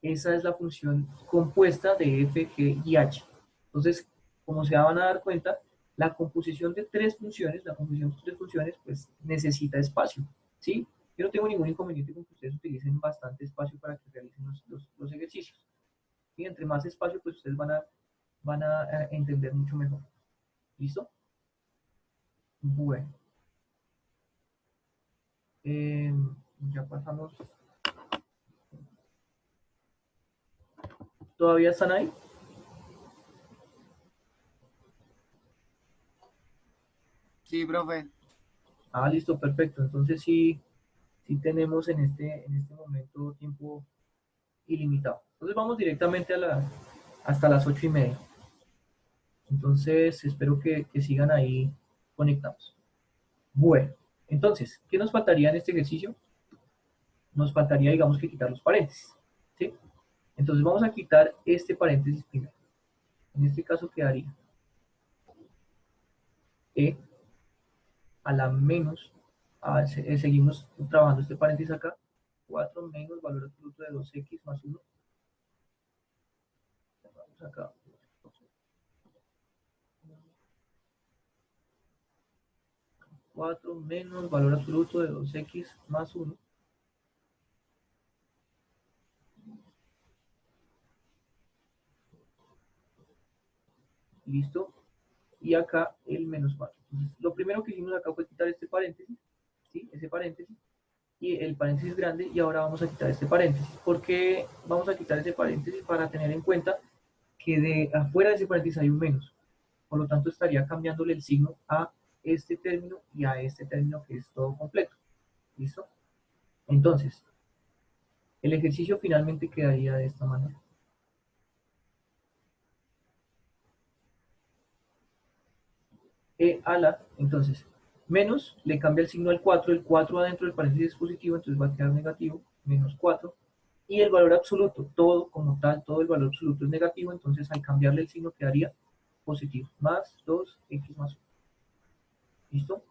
Speaker 1: esa es la función compuesta de f, g y h. Entonces, como se van a dar cuenta, la composición de tres funciones, pues necesita espacio, ¿sí? Yo no tengo ningún inconveniente con que ustedes utilicen bastante espacio para que realicen los ejercicios. Y entre más espacio, pues ustedes van a entender mucho mejor. ¿Listo? Bueno. Ya pasamos. ¿Todavía están ahí?
Speaker 2: Sí, profe.
Speaker 1: Ah, listo, perfecto. Entonces sí tenemos en este momento tiempo ilimitado. Entonces vamos directamente hasta las 8:30. Entonces espero que sigan ahí conectados. Bueno, entonces, ¿qué nos faltaría en este ejercicio? Nos faltaría, digamos, que quitar los paréntesis, ¿sí? Entonces vamos a quitar este paréntesis primero. En este caso quedaría e a la menos, seguimos trabajando este paréntesis acá, 4 menos valor absoluto de 2x más 1. Vamos acá. 4 menos valor absoluto de 2x más 1. Listo. Y acá el menos 4. Entonces, lo primero que hicimos acá fue quitar este paréntesis, ¿sí? Ese paréntesis. Y el paréntesis grande. Y ahora vamos a quitar este paréntesis. ¿Por qué vamos a quitar ese paréntesis? Para tener en cuenta que de afuera de ese paréntesis hay un menos. Por lo tanto, estaría cambiándole el signo a este término y a este término que es todo completo. ¿Listo? Entonces, el ejercicio finalmente quedaría de esta manera. Entonces, menos, le cambia el signo al 4, el 4 adentro del paréntesis es positivo, entonces va a quedar negativo, menos 4, y el valor absoluto, todo como tal, todo el valor absoluto es negativo, entonces al cambiarle el signo quedaría positivo, más 2x más 1. ¿Listo?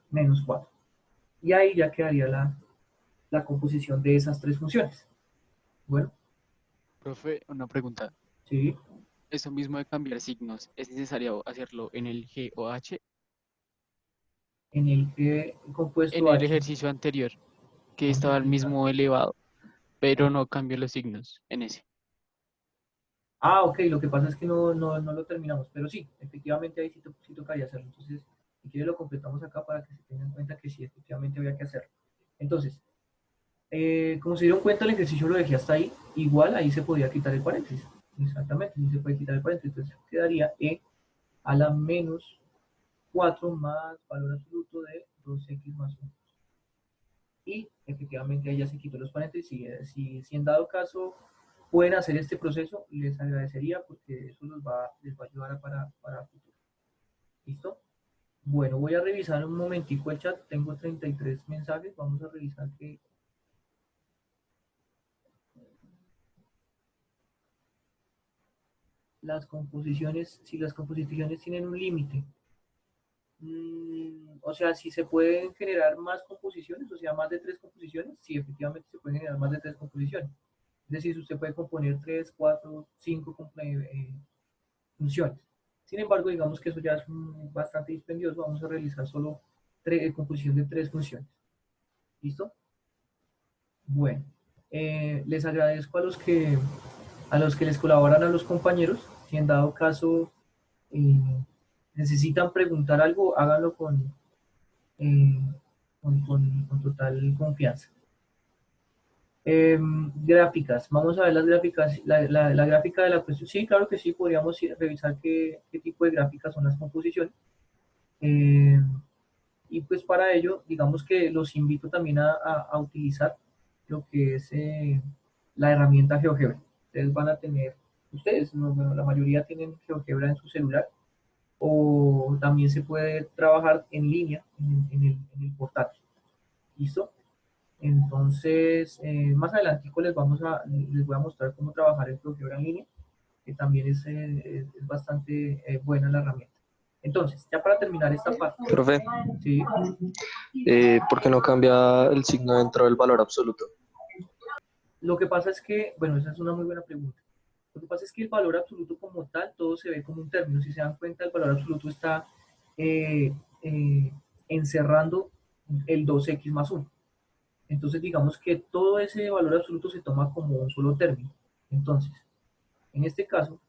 Speaker 1: Menos 4. Y ahí ya quedaría la composición de esas tres funciones. Bueno.
Speaker 10: Profe, una pregunta.
Speaker 1: Sí.
Speaker 10: Eso mismo de cambiar signos, ¿es necesario hacerlo en el G o H?
Speaker 1: En el G compuesto
Speaker 10: En el
Speaker 1: H.
Speaker 10: ejercicio anterior, que estaba el mismo elevado, pero no cambió los signos en ese.
Speaker 1: Ah, ok, lo que pasa es que no lo terminamos, pero sí, efectivamente ahí sí tocaría hacerlo. Entonces, si quiere lo completamos acá para que se tenga en cuenta que sí, efectivamente había que hacerlo. Entonces, como se dieron cuenta, el ejercicio lo dejé hasta ahí, igual ahí se podía quitar el paréntesis. Exactamente, sí se puede quitar el paréntesis. Entonces quedaría e a la menos 4 más valor absoluto de 2x más 1. Y efectivamente ahí ya se quitó los paréntesis. Si en dado caso pueden hacer este proceso, les agradecería porque eso les va a ayudar para futuro. ¿Listo? Bueno, voy a revisar un momentico el chat. Tengo 33 mensajes. Vamos a revisar que... las composiciones, si las composiciones tienen un límite. O sea, si se pueden generar más composiciones, o sea, más de 3 composiciones, sí, efectivamente se pueden generar más de 3 composiciones. Es decir, si usted puede componer 3, 4, 5 funciones. Sin embargo, digamos que eso ya es bastante dispendioso. Vamos a realizar solo composición de 3 funciones. ¿Listo? Bueno, les agradezco a los que les colaboran a los compañeros. Si en dado caso necesitan preguntar algo, háganlo con total confianza. Gráficas, vamos a ver las gráficas, la gráfica de la cuestión. Sí, claro que sí, podríamos revisar qué tipo de gráficas son las composiciones. Y pues para ello, digamos que los invito también a utilizar lo que es la herramienta GeoGebra. Ustedes van a tener, bueno, la mayoría tienen GeoGebra en su celular, o también se puede trabajar en línea en el portátil. ¿Listo? Entonces, más adelante les voy a mostrar cómo trabajar el GeoGebra en línea, que también es bastante buena la herramienta. Entonces, ya para terminar esta parte.
Speaker 11: Profe,
Speaker 1: Sí.
Speaker 11: ¿por qué no cambia el signo dentro del valor absoluto?
Speaker 1: Lo que pasa es que, bueno, esa es una muy buena pregunta. Lo que pasa es que el valor absoluto como tal, todo se ve como un término. Si se dan cuenta, el valor absoluto está encerrando el 2x más 1. Entonces, digamos que todo ese valor absoluto se toma como un solo término. Entonces, en este caso,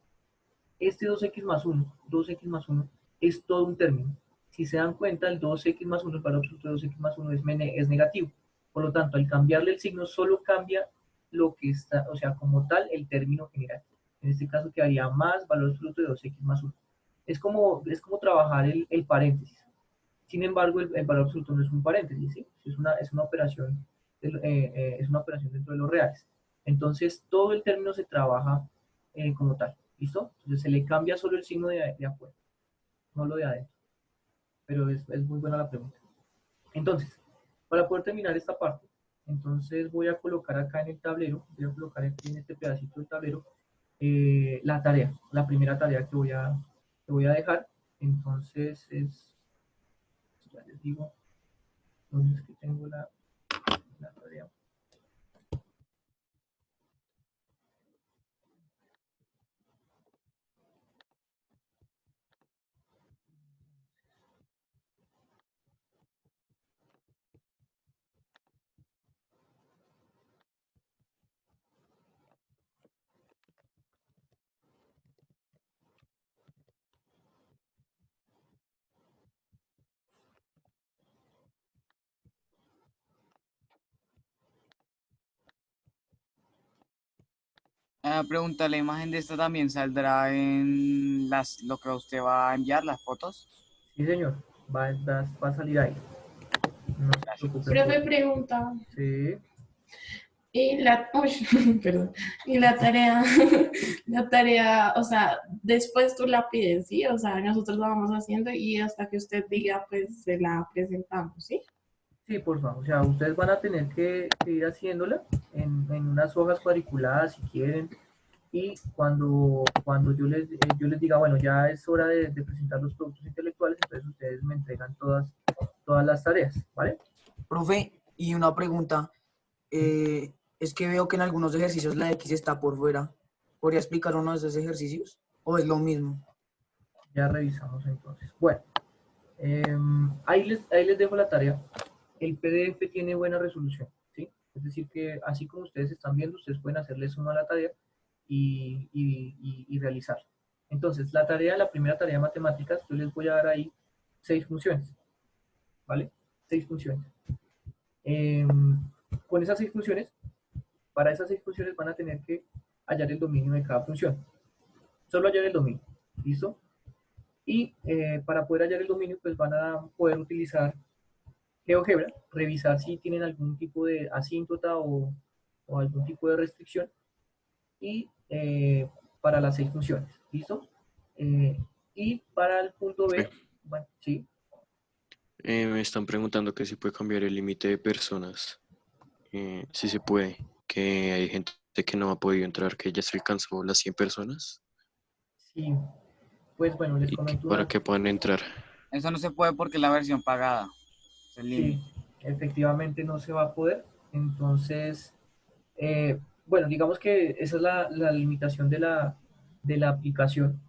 Speaker 1: este 2x más 1 es todo un término. Si se dan cuenta, el 2x más 1, el valor absoluto de 2x más 1 es negativo. Por lo tanto, al cambiarle el signo, solo cambia lo que está, o sea, como tal, el término general. En este caso quedaría más valor absoluto de 2x más 1. Es como trabajar el paréntesis. Sin embargo, el valor absoluto no es un paréntesis, ¿sí? Es una operación, es una operación dentro de los reales. Entonces, todo el término se trabaja como tal. ¿Listo? Entonces se le cambia solo el signo de afuera, no lo de adentro. Pero es muy buena la pregunta. Entonces, para poder terminar esta parte, entonces voy a colocar acá en el tablero, voy a colocar aquí en este pedacito del tablero, la tarea, la primera tarea que voy a dejar. Entonces ya les digo, ¿dónde es que tengo la tarea?
Speaker 2: Pregunta, ¿la imagen de esta también saldrá en lo que usted va a enviar, las fotos?
Speaker 1: Sí, señor, va a salir ahí. No se preocupen por
Speaker 7: Profe,
Speaker 1: eso.
Speaker 7: pregunta.
Speaker 1: Sí.
Speaker 7: Perdón. Y la tarea, la tarea, o sea, después tú la pides, ¿sí? O sea, nosotros la vamos haciendo y hasta que usted diga, pues se la presentamos, ¿sí?
Speaker 1: Sí, por favor. O sea, ustedes van a tener que ir haciéndola en unas hojas cuadriculadas si quieren. Y cuando yo les diga, bueno, ya es hora de presentar los productos intelectuales, entonces ustedes me entregan todas las tareas, ¿vale?
Speaker 9: Profe, y una pregunta. Es que veo que en algunos ejercicios la X está por fuera. ¿Podría explicar uno de esos ejercicios? ¿O es lo mismo?
Speaker 1: Ya revisamos entonces. Bueno, ahí les dejo la tarea. El PDF tiene buena resolución, ¿sí? Es decir que así como ustedes están viendo, ustedes pueden hacerle suma a la tarea y realizarla. Entonces, la primera tarea de matemáticas, yo les voy a dar ahí 6 funciones, ¿vale? 6 funciones. Con esas 6 funciones, para esas 6 funciones van a tener que hallar el dominio de cada función. Solo hallar el dominio, ¿listo? Y para poder hallar el dominio, pues van a poder utilizar GeoGebra, revisar si tienen algún tipo de asíntota o algún tipo de restricción, y para las 6 funciones, ¿listo? Y para el punto B, bueno, sí.
Speaker 12: Me están preguntando que si puede cambiar el límite de personas. Sí se puede, que hay gente que no ha podido entrar, que ya se alcanzó las 100 personas.
Speaker 1: Sí, pues bueno, les
Speaker 12: Y
Speaker 1: comento
Speaker 12: para que puedan entrar.
Speaker 2: Eso no se puede porque es la versión pagada. Es el límite.
Speaker 1: Sí, efectivamente no se va a poder. Entonces, bueno, digamos que esa es la limitación de la aplicación.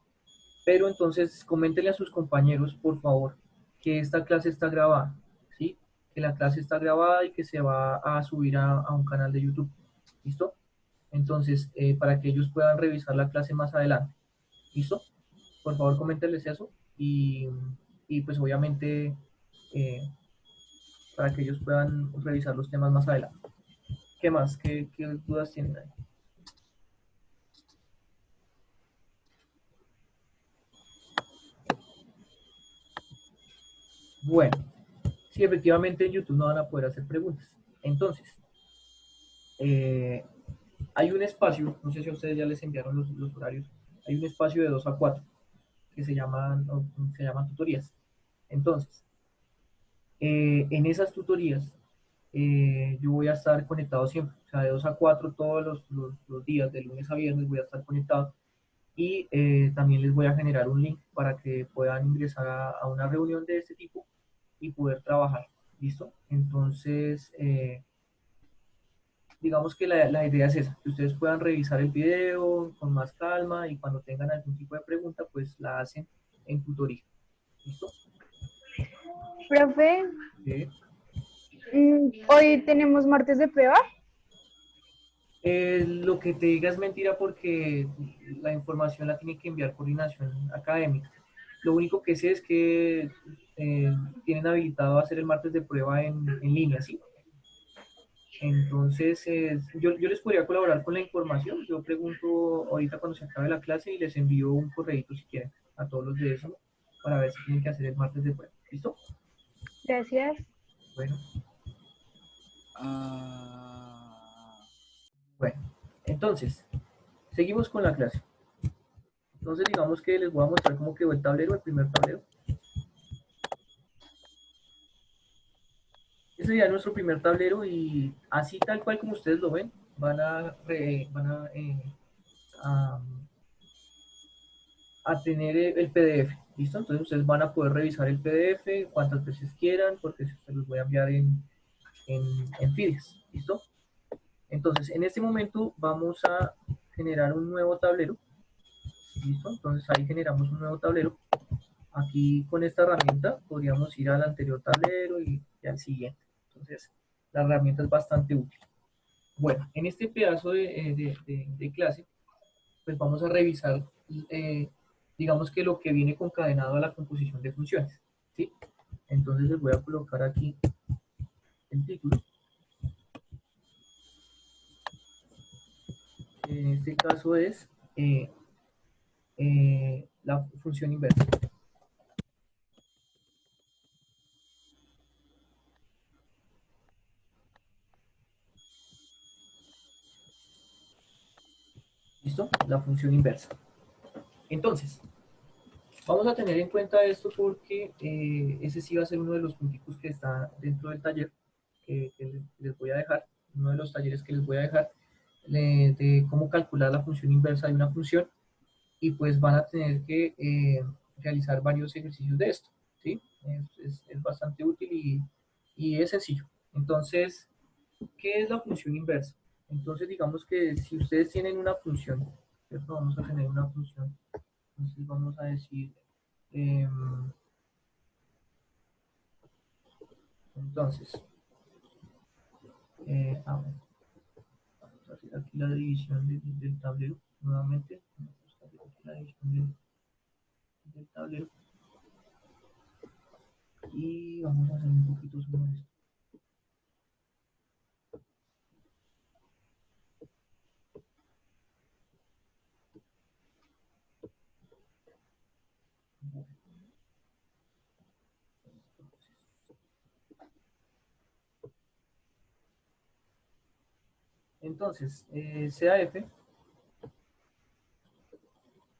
Speaker 1: Pero entonces, coméntenle a sus compañeros, por favor, que esta clase está grabada, ¿sí? Que la clase está grabada y que se va a subir a un canal de YouTube. ¿Listo? Entonces, para que ellos puedan revisar la clase más adelante. ¿Listo? Por favor, coméntenles eso y pues obviamente para que ellos puedan revisar los temas más adelante. ¿Qué más? ¿Qué dudas tienen ahí? Bueno, sí, efectivamente en YouTube no van a poder hacer preguntas. Entonces, hay un espacio, no sé si a ustedes ya les enviaron los horarios, hay un espacio de 2 a 4 que se llaman tutorías. Entonces, en esas tutorías yo voy a estar conectado siempre, o sea, de 2 a 4 todos los días, de lunes a viernes voy a estar conectado y también les voy a generar un link para que puedan ingresar a una reunión de este tipo y poder trabajar, ¿listo? Entonces, digamos que la idea es esa, que ustedes puedan revisar el video con más calma y cuando tengan algún tipo de pregunta, pues la hacen en tutoría, ¿listo?
Speaker 8: Profe,
Speaker 1: Sí.
Speaker 8: hoy tenemos martes de prueba.
Speaker 1: Lo que te diga es mentira porque la información la tiene que enviar coordinación académica. Lo único que sé es que tienen habilitado a hacer el martes de prueba en línea, ¿sí? Entonces, yo les podría colaborar con la información. Yo pregunto ahorita cuando se acabe la clase y les envío un correíto si quieren a todos los de eso para ver si tienen que hacer el martes de prueba. ¿Listo?
Speaker 8: Gracias.
Speaker 1: Bueno,
Speaker 2: Ah,
Speaker 1: bueno. Entonces, seguimos con la clase. Entonces, digamos que les voy a mostrar cómo quedó el tablero, el primer tablero. Ese sería nuestro primer tablero y así tal cual como ustedes lo ven, van a tener el PDF, ¿listo? Entonces ustedes van a poder revisar el PDF cuantas veces quieran, porque se los voy a enviar en files, ¿listo? Entonces, en este momento vamos a generar un nuevo tablero, ¿listo? Entonces ahí generamos un nuevo tablero. Aquí con esta herramienta podríamos ir al anterior tablero y al siguiente. Entonces, la herramienta es bastante útil. Bueno, en este pedazo de clase, pues vamos a revisar, digamos que lo que viene concadenado a la composición de funciones, ¿sí? Entonces les voy a colocar aquí el título. En este caso es la función inversa. ¿Listo? La función inversa. Entonces, vamos a tener en cuenta esto porque ese sí va a ser uno de los punticos que está dentro del taller que les voy a dejar, uno de los talleres que les voy a dejar de cómo calcular la función inversa de una función y pues van a tener que realizar varios ejercicios de esto, ¿sí? Es bastante útil y es sencillo. Entonces, ¿qué es la función inversa? Entonces, digamos que si ustedes tienen una función, ¿cierto? Vamos a tener una función, entonces vamos a decir, entonces, bueno, vamos a hacer aquí la división del tablero nuevamente, vamos a hacer aquí la división del tablero y vamos a hacer un poquito sobre esto. Entonces, CAF, f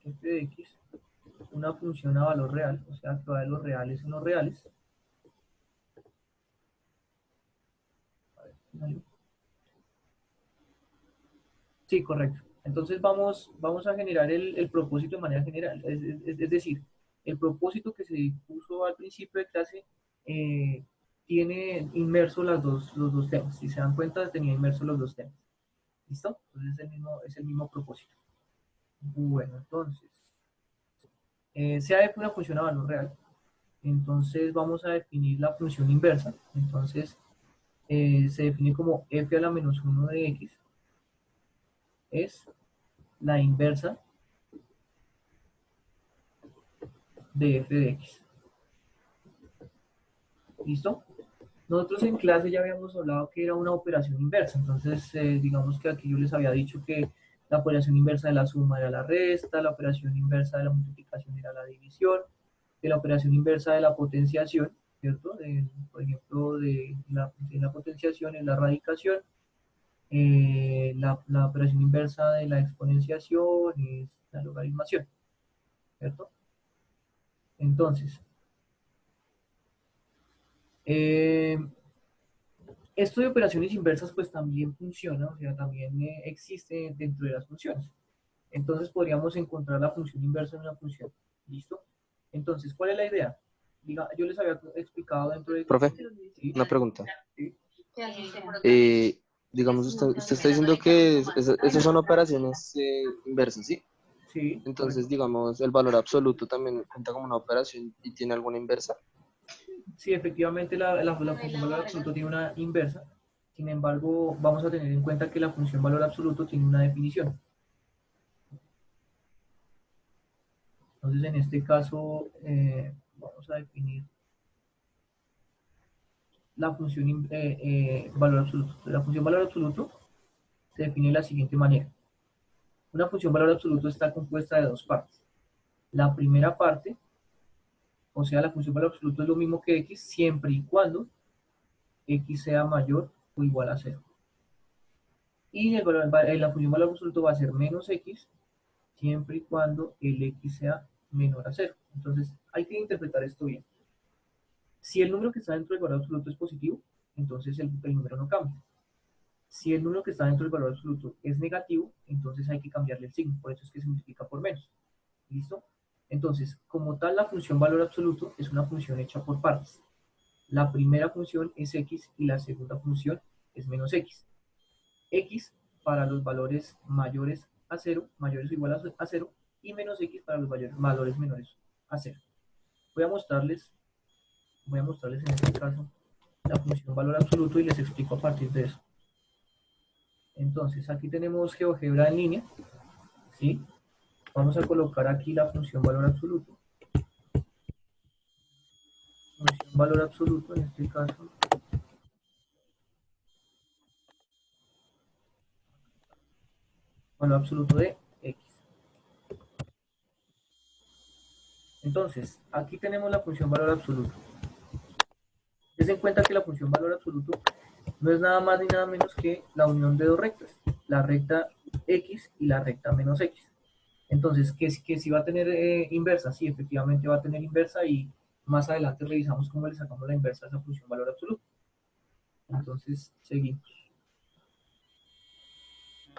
Speaker 1: de x, una función a valor real, o sea, que va de los reales en los reales. A ver, sí, correcto. Entonces vamos a generar el propósito de manera general. Es decir, el propósito que se puso al principio de clase tiene inmerso los dos temas. Si se dan cuenta, tenía inmerso los dos temas. ¿Listo? Entonces es el mismo propósito. Bueno, entonces, CAF es una función a valor real. Entonces vamos a definir la función inversa. Entonces se define como f a la menos 1 de x es la inversa de f de x. ¿Listo? Nosotros en clase ya habíamos hablado que era una operación inversa, entonces digamos que aquí yo les había dicho que la operación inversa de la suma era la resta, la operación inversa de la multiplicación era la división, que la operación inversa de la potenciación, ¿cierto? Por ejemplo, de la potenciación es la radicación, la operación inversa de la exponenciación es la logaritmación, ¿cierto? Entonces, esto de operaciones inversas pues también funciona, o sea, también existe dentro de las funciones. Entonces podríamos encontrar la función inversa en una función. ¿Listo? Entonces, ¿cuál es la idea? Yo les había explicado dentro de...
Speaker 11: Profe,
Speaker 1: ¿Sí?
Speaker 11: una pregunta.
Speaker 1: ¿Sí?
Speaker 11: Digamos, usted está diciendo que esas son operaciones inversas, ¿sí?
Speaker 1: Sí.
Speaker 11: Entonces, digamos, el valor absoluto también cuenta como una operación y tiene alguna inversa.
Speaker 1: Sí, efectivamente la función valor absoluto tiene una inversa. Sin embargo, vamos a tener en cuenta que la función valor absoluto tiene una definición. Entonces, en este caso, vamos a definir la función valor absoluto. La función valor absoluto se define de la siguiente manera. Una función valor absoluto está compuesta de dos partes. La primera parte, o sea, la función valor absoluto es lo mismo que x siempre y cuando x sea mayor o igual a 0. Y la función valor absoluto va a ser menos x siempre y cuando el x sea menor a 0. Entonces, hay que interpretar esto bien. Si el número que está dentro del valor absoluto es positivo, entonces el número no cambia. Si el número que está dentro del valor absoluto es negativo, entonces hay que cambiarle el signo. Por eso es que se multiplica por menos. ¿Listo? Entonces, como tal, la función valor absoluto es una función hecha por partes. La primera función es x y la segunda función es menos x. X para los valores mayores a 0, mayores o iguales a 0, y menos x para los valores menores a 0. Voy a mostrarles en este caso la función valor absoluto y les explico a partir de eso. Entonces, aquí tenemos GeoGebra en línea, ¿sí? Vamos a colocar aquí la función valor absoluto. Función valor absoluto, en este caso, valor absoluto de x. Entonces, aquí tenemos la función valor absoluto. Ten en cuenta que la función valor absoluto no es nada más ni nada menos que la unión de dos rectas, la recta x y la recta menos x. Entonces, que si va a tener inversa, sí, efectivamente va a tener inversa y más adelante revisamos cómo le sacamos la inversa a esa función valor absoluto. Entonces, seguimos.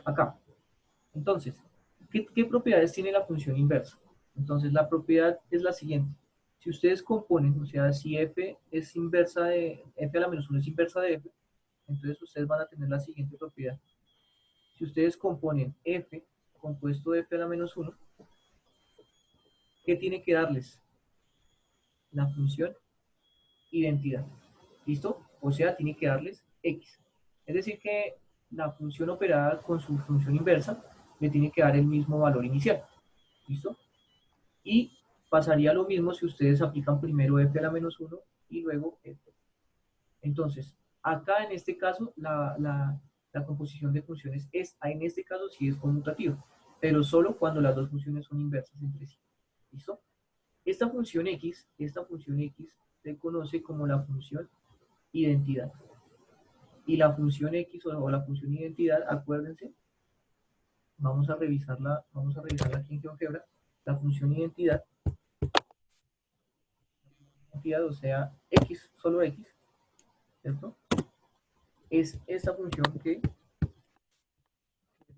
Speaker 1: Acá. Entonces, ¿qué propiedades tiene la función inversa? Entonces, la propiedad es la siguiente. Si ustedes componen, o sea, si f es inversa de, f a la menos 1 es inversa de f, entonces ustedes van a tener la siguiente propiedad. Si ustedes componen f compuesto de f a la menos 1, ¿qué tiene que darles? La función identidad. ¿Listo? O sea, tiene que darles x. Es decir que la función operada con su función inversa le tiene que dar el mismo valor inicial. ¿Listo? Y pasaría lo mismo si ustedes aplican primero f a la menos 1 y luego f. Entonces, acá en este caso, la composición de funciones en este caso sí es conmutativa, pero solo cuando las dos funciones son inversas entre sí. ¿Listo? Esta función x se conoce como la función identidad. Y la función x o la función identidad, acuérdense, vamos a revisarla aquí en GeoGebra, la función identidad, o sea, x, solo x, ¿cierto? Es esta función que,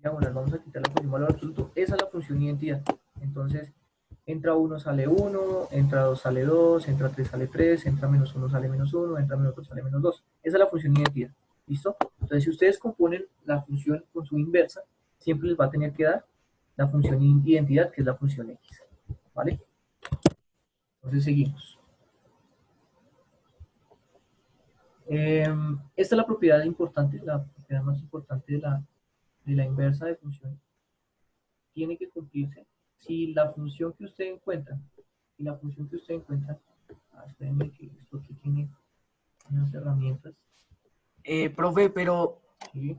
Speaker 1: diagonal, vamos a quitar la función valor absoluto, esa es la función identidad. Entonces, entra 1 sale 1, entra 2 sale 2, entra 3 sale 3, entra menos 1 sale menos 1, entra menos 2 sale menos 2. Esa es la función identidad. ¿Listo? Entonces, si ustedes componen la función con su inversa, siempre les va a tener que dar la función identidad, que es la función x. ¿Vale? Entonces, seguimos. Esta es la propiedad importante, la propiedad más importante de la inversa de función. Tiene que cumplirse si la función que usted encuentra, espérenme que esto aquí tiene una Más herramientas.
Speaker 9: Profe, pero
Speaker 1: Sí.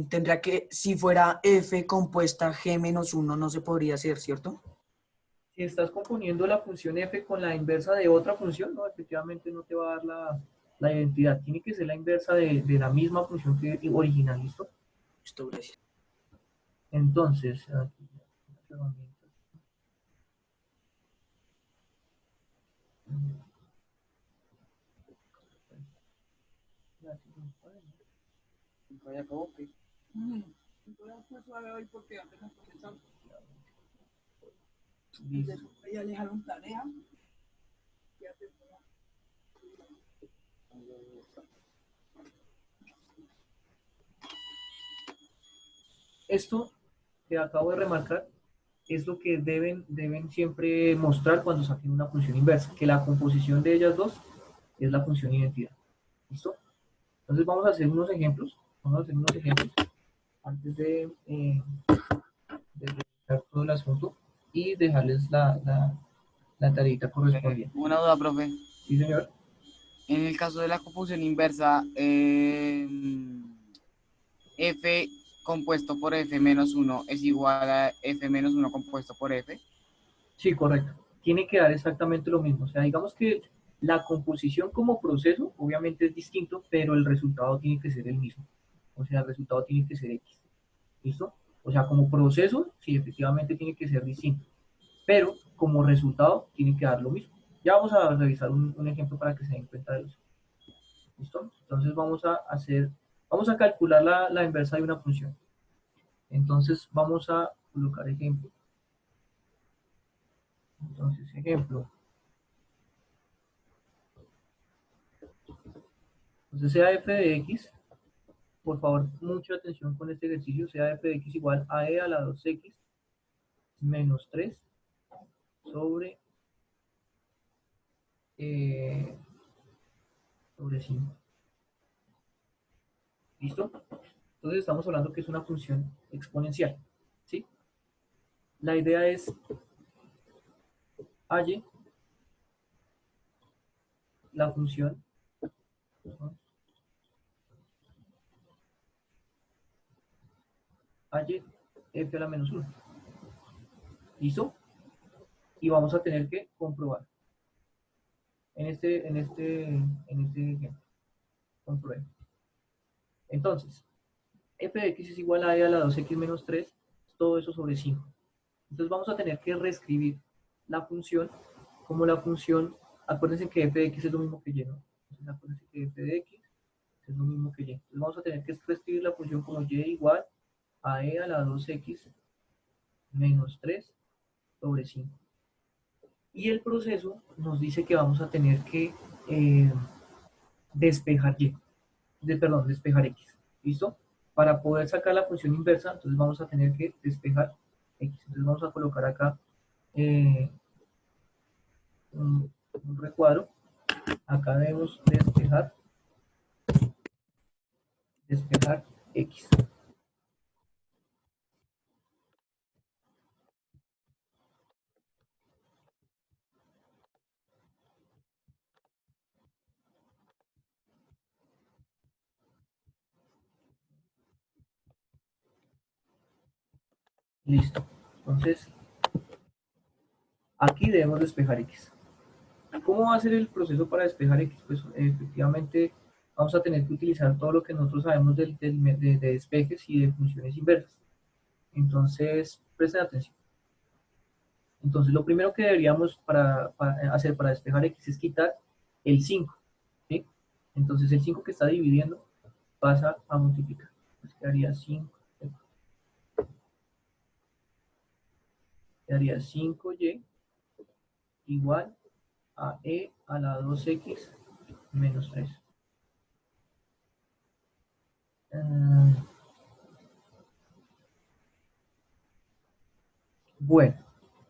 Speaker 9: tendría que, si fuera F compuesta G menos 1, no se podría hacer, ¿cierto?
Speaker 1: Si estás componiendo la función f con la inversa de otra función, no, efectivamente no te va a dar la identidad. Tiene que ser la inversa de la misma función que original, ¿listo?
Speaker 9: Listo, gracias.
Speaker 1: Entonces, aquí, las herramientas.
Speaker 2: Ya acabó, ¿qué?
Speaker 1: Listo.
Speaker 13: Ya dejaron tarea.
Speaker 1: Esto que acabo de remarcar es lo que deben siempre mostrar cuando saquen una función inversa, que la composición de ellas dos es la función identidad. ¿Listo? Entonces vamos a hacer unos ejemplos. Vamos a hacer unos ejemplos antes de revisar todo el asunto y dejarles la tareita correspondiente.
Speaker 2: Una duda, profe.
Speaker 1: Sí, señor.
Speaker 2: En el caso de la composición inversa, f compuesto por f menos 1 es igual a f menos 1 compuesto por f.
Speaker 1: Sí, correcto. Tiene que dar exactamente lo mismo. O sea, digamos que la composición como proceso obviamente es distinto, pero el resultado tiene que ser el mismo. O sea, el resultado tiene que ser X. ¿Listo? O sea, como proceso, sí, efectivamente tiene que ser distinto. Pero como resultado tiene que dar lo mismo. Ya vamos a revisar un ejemplo para que se den cuenta de eso. ¿Listo? Entonces vamos a calcular la inversa de una función. Entonces vamos a colocar ejemplo. Entonces, ejemplo. Entonces sea f de x, por favor, mucha atención con este ejercicio, sea f de x igual a e a la 2x menos 3 sobre 5. ¿Listo? Entonces estamos hablando que es una función exponencial, ¿sí? La idea es halle la función halle f a la menos 1. ¿Listo? Y vamos a tener que comprobar. En este ejemplo. Compruebe. Entonces, f de x es igual a e a la 2x menos 3, todo eso sobre 5. Entonces vamos a tener que reescribir la función como la función, acuérdense que f de x es lo mismo que y, ¿no? Entonces acuérdense que f de x es lo mismo que y. Entonces vamos a tener que reescribir la función como y igual a e a la 2x menos 3 sobre 5. Y el proceso nos dice que vamos a tener que despejar despejar x. ¿Listo? Para poder sacar la función inversa, entonces vamos a tener que despejar x. Entonces vamos a colocar acá un recuadro. Acá debemos despejar x. Listo. Entonces, aquí debemos despejar x. ¿Cómo va a ser el proceso para despejar x? Pues efectivamente vamos a tener que utilizar todo lo que nosotros sabemos de despejes y de funciones inversas. Entonces, presten atención. Entonces, lo primero que deberíamos hacer para despejar x es quitar el 5. ¿Sí? Entonces, el 5 que está dividiendo pasa a multiplicar. Pues quedaría 5. Quedaría 5y igual a e a la 2x menos 3. Bueno,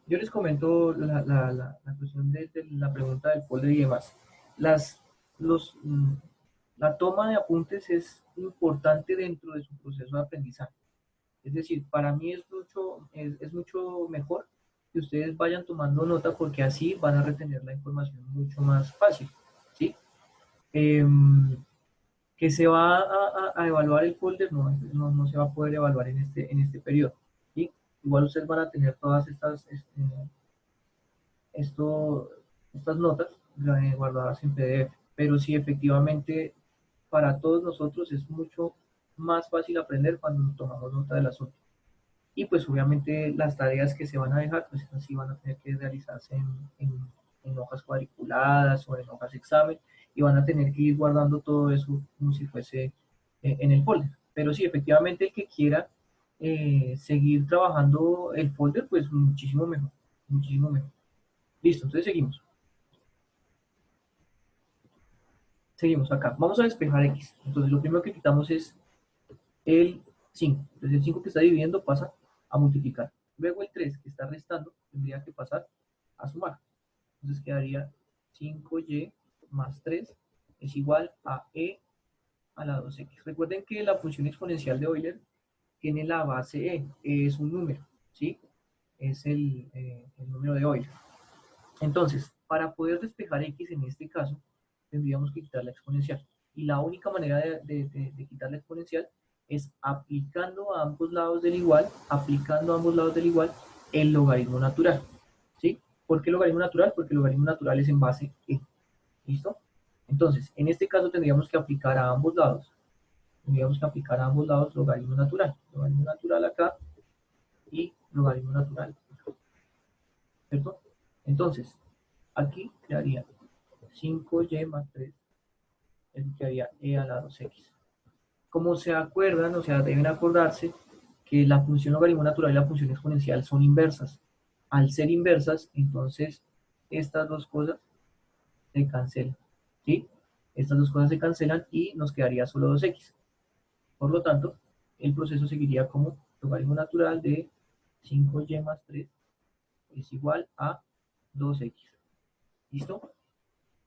Speaker 1: yo les comento la cuestión de la pregunta del folder y demás. La toma de apuntes es importante dentro de su proceso de aprendizaje. Es decir, para mí es mucho mejor que ustedes vayan tomando nota porque así van a retener la información mucho más fácil, ¿sí? Que se va a evaluar el folder, no se va a poder evaluar en este periodo. ¿Sí? Igual ustedes van a tener todas estas notas guardadas en PDF, pero sí, efectivamente, para todos nosotros es mucho más fácil aprender cuando tomamos nota del asunto. Y pues obviamente las tareas que se van a dejar, pues así van a tener que realizarse en hojas cuadriculadas o en hojas examen, y van a tener que ir guardando todo eso como si fuese en el folder. Pero sí, efectivamente el que quiera seguir trabajando el folder, pues muchísimo mejor, muchísimo mejor. Listo, entonces seguimos. Seguimos acá. Vamos a despejar X. Entonces lo primero que quitamos es el 5. Entonces el 5 que está dividiendo pasa a multiplicar. Luego el 3 que está restando tendría que pasar a sumar. Entonces quedaría 5y más 3 es igual a e a la 2x. Recuerden que la función exponencial de Euler tiene la base e es un número, ¿sí? Es el número de Euler. Entonces, para poder despejar x en este caso, tendríamos que quitar la exponencial. Y la única manera de quitar la exponencial es aplicando a ambos lados del igual, el logaritmo natural. ¿Sí? ¿Por qué logaritmo natural? Porque el logaritmo natural es en base e. ¿Listo? Entonces, en este caso tendríamos que aplicar a ambos lados. Logaritmo natural. Logaritmo natural acá y logaritmo natural acá. ¿Cierto? Entonces, aquí quedaría 5y más 3, es que quedaría e a la 2x. Como se acuerdan, o sea, deben acordarse que la función logaritmo natural y la función exponencial son inversas. Al ser inversas, entonces estas dos cosas se cancelan, ¿sí? Estas dos cosas se cancelan y nos quedaría solo 2x. Por lo tanto, el proceso seguiría como logaritmo natural de 5y más 3 es igual a 2x. ¿Listo?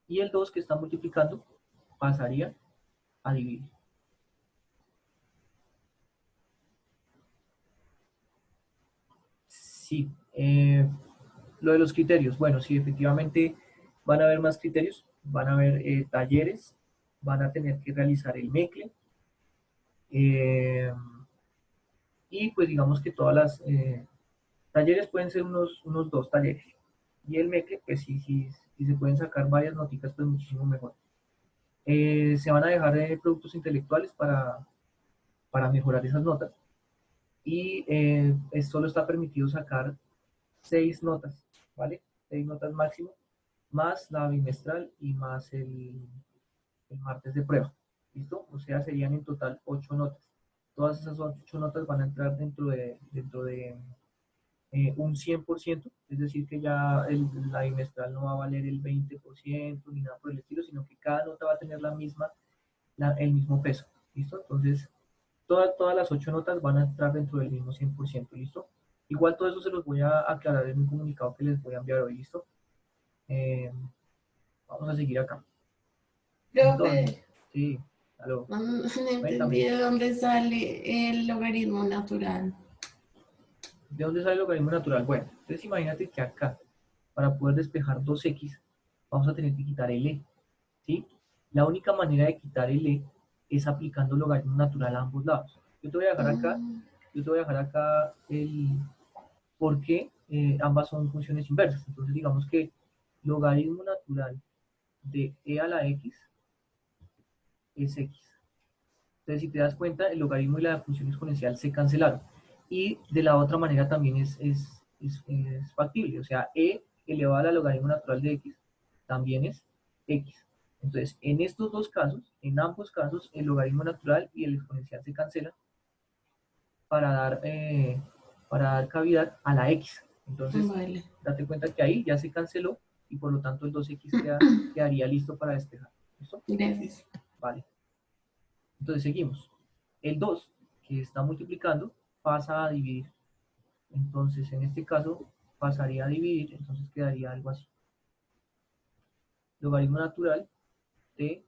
Speaker 1: Y el 2 que está multiplicando pasaría a dividir. Sí, lo de los criterios. Bueno, sí, efectivamente van a haber más criterios, van a haber talleres, van a tener que realizar el MECLE. Y pues digamos que todas las talleres pueden ser unos 2 talleres. Y el MECLE, pues si se pueden sacar varias noticas, pues muchísimo mejor. Se van a dejar productos intelectuales para mejorar esas notas. Y solo está permitido sacar 6 notas, ¿vale? 6 notas máximo, más la bimestral y más el martes de prueba. ¿Listo? O sea, serían en total 8 notas. Todas esas 8 notas van a entrar dentro de un 100%, es decir, que ya la bimestral no va a valer el 20% ni nada por el estilo, sino que cada nota va a tener el mismo peso. ¿Listo? Entonces, todas las 8 notas van a entrar dentro del mismo 100%, ¿listo? Igual todo eso se los voy a aclarar en un comunicado que les voy a enviar hoy, ¿listo? Vamos a seguir acá.
Speaker 7: Profe,
Speaker 1: Sí, aló.
Speaker 7: no entendí de dónde sale el logaritmo natural.
Speaker 1: ¿De dónde sale el logaritmo natural? Bueno, entonces imagínate que acá, para poder despejar 2x, vamos a tener que quitar el e, ¿sí? La única manera de quitar el e es aplicando logaritmo natural a ambos lados. Yo te voy a dejar acá el por qué ambas son funciones inversas. Entonces digamos que logaritmo natural de e a la x es x. Entonces si te das cuenta, el logaritmo y la función exponencial se cancelaron. Y de la otra manera también es factible. O sea, e elevado a la logaritmo natural de x también es x. Entonces, en estos dos casos, en ambos casos, el logaritmo natural y el exponencial se cancelan para dar cavidad a la x. Entonces,
Speaker 7: vale.
Speaker 1: Date cuenta que ahí ya se canceló y por lo tanto el 2x quedaría listo para despejar. ¿Listo?
Speaker 7: Gracias.
Speaker 1: Vale. Entonces seguimos. El 2 que está multiplicando pasa a dividir. Entonces, en este caso, pasaría a dividir, entonces quedaría algo así. Logaritmo natural de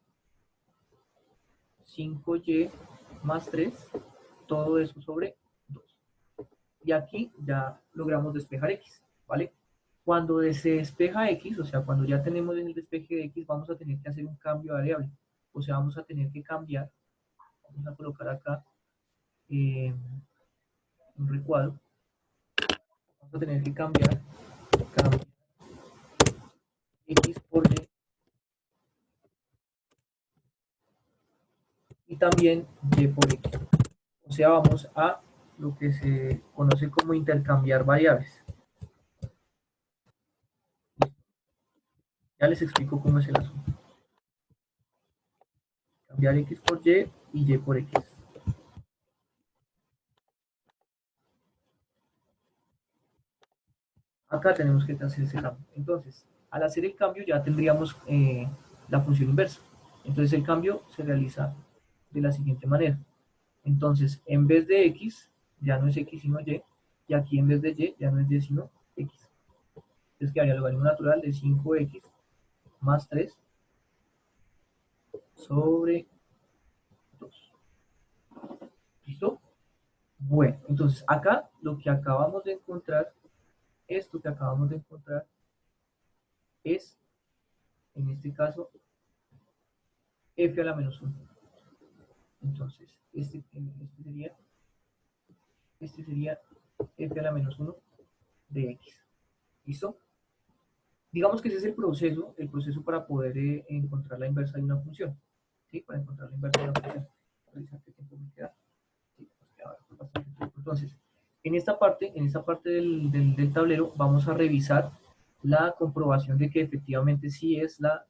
Speaker 1: 5y más 3, todo eso sobre 2. Y aquí ya logramos despejar x, ¿vale? Cuando se despeja x, o sea, cuando ya tenemos el despeje de x, vamos a tener que hacer un cambio de variable. O sea, vamos a tener que cambiar, vamos a colocar acá un recuadro, vamos a tener que cambiar X por y también Y por X. O sea, vamos a lo que se conoce como intercambiar variables. Ya les explico cómo es el asunto. Cambiar X por Y y Y por X. Acá tenemos que hacer ese cambio. Entonces, al hacer el cambio ya tendríamos la función inversa. Entonces el cambio se realiza de la siguiente manera. Entonces, en vez de X, ya no es X sino Y, y aquí en vez de Y, ya no es Y sino X. Entonces quedaría el logaritmo natural de 5X más 3 sobre 2. ¿Listo? Bueno, entonces acá lo que acabamos de encontrar, esto que acabamos de encontrar es, en este caso, f a la menos 1. Entonces, este sería f a la menos 1 de x. ¿Listo? Digamos que ese es el proceso para poder encontrar la inversa de una función. ¿Sí? Para encontrar la inversa de una función. Revisar qué tiempo me queda. Sí, pues queda bastante tiempo. Entonces, en esta parte del tablero vamos a revisar la comprobación de que efectivamente sí es la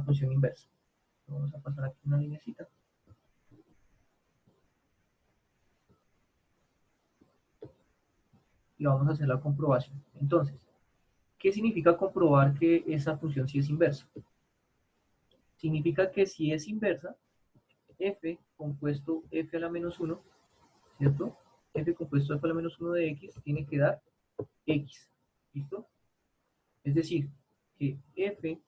Speaker 1: función inversa. Vamos a pasar aquí una linecita. Y vamos a hacer la comprobación. Entonces, ¿qué significa comprobar que esa función sí es inversa? Significa que si es inversa, f compuesto f a la menos 1, ¿cierto? F compuesto f a la menos 1 de x tiene que dar x. ¿Listo? Es decir, que f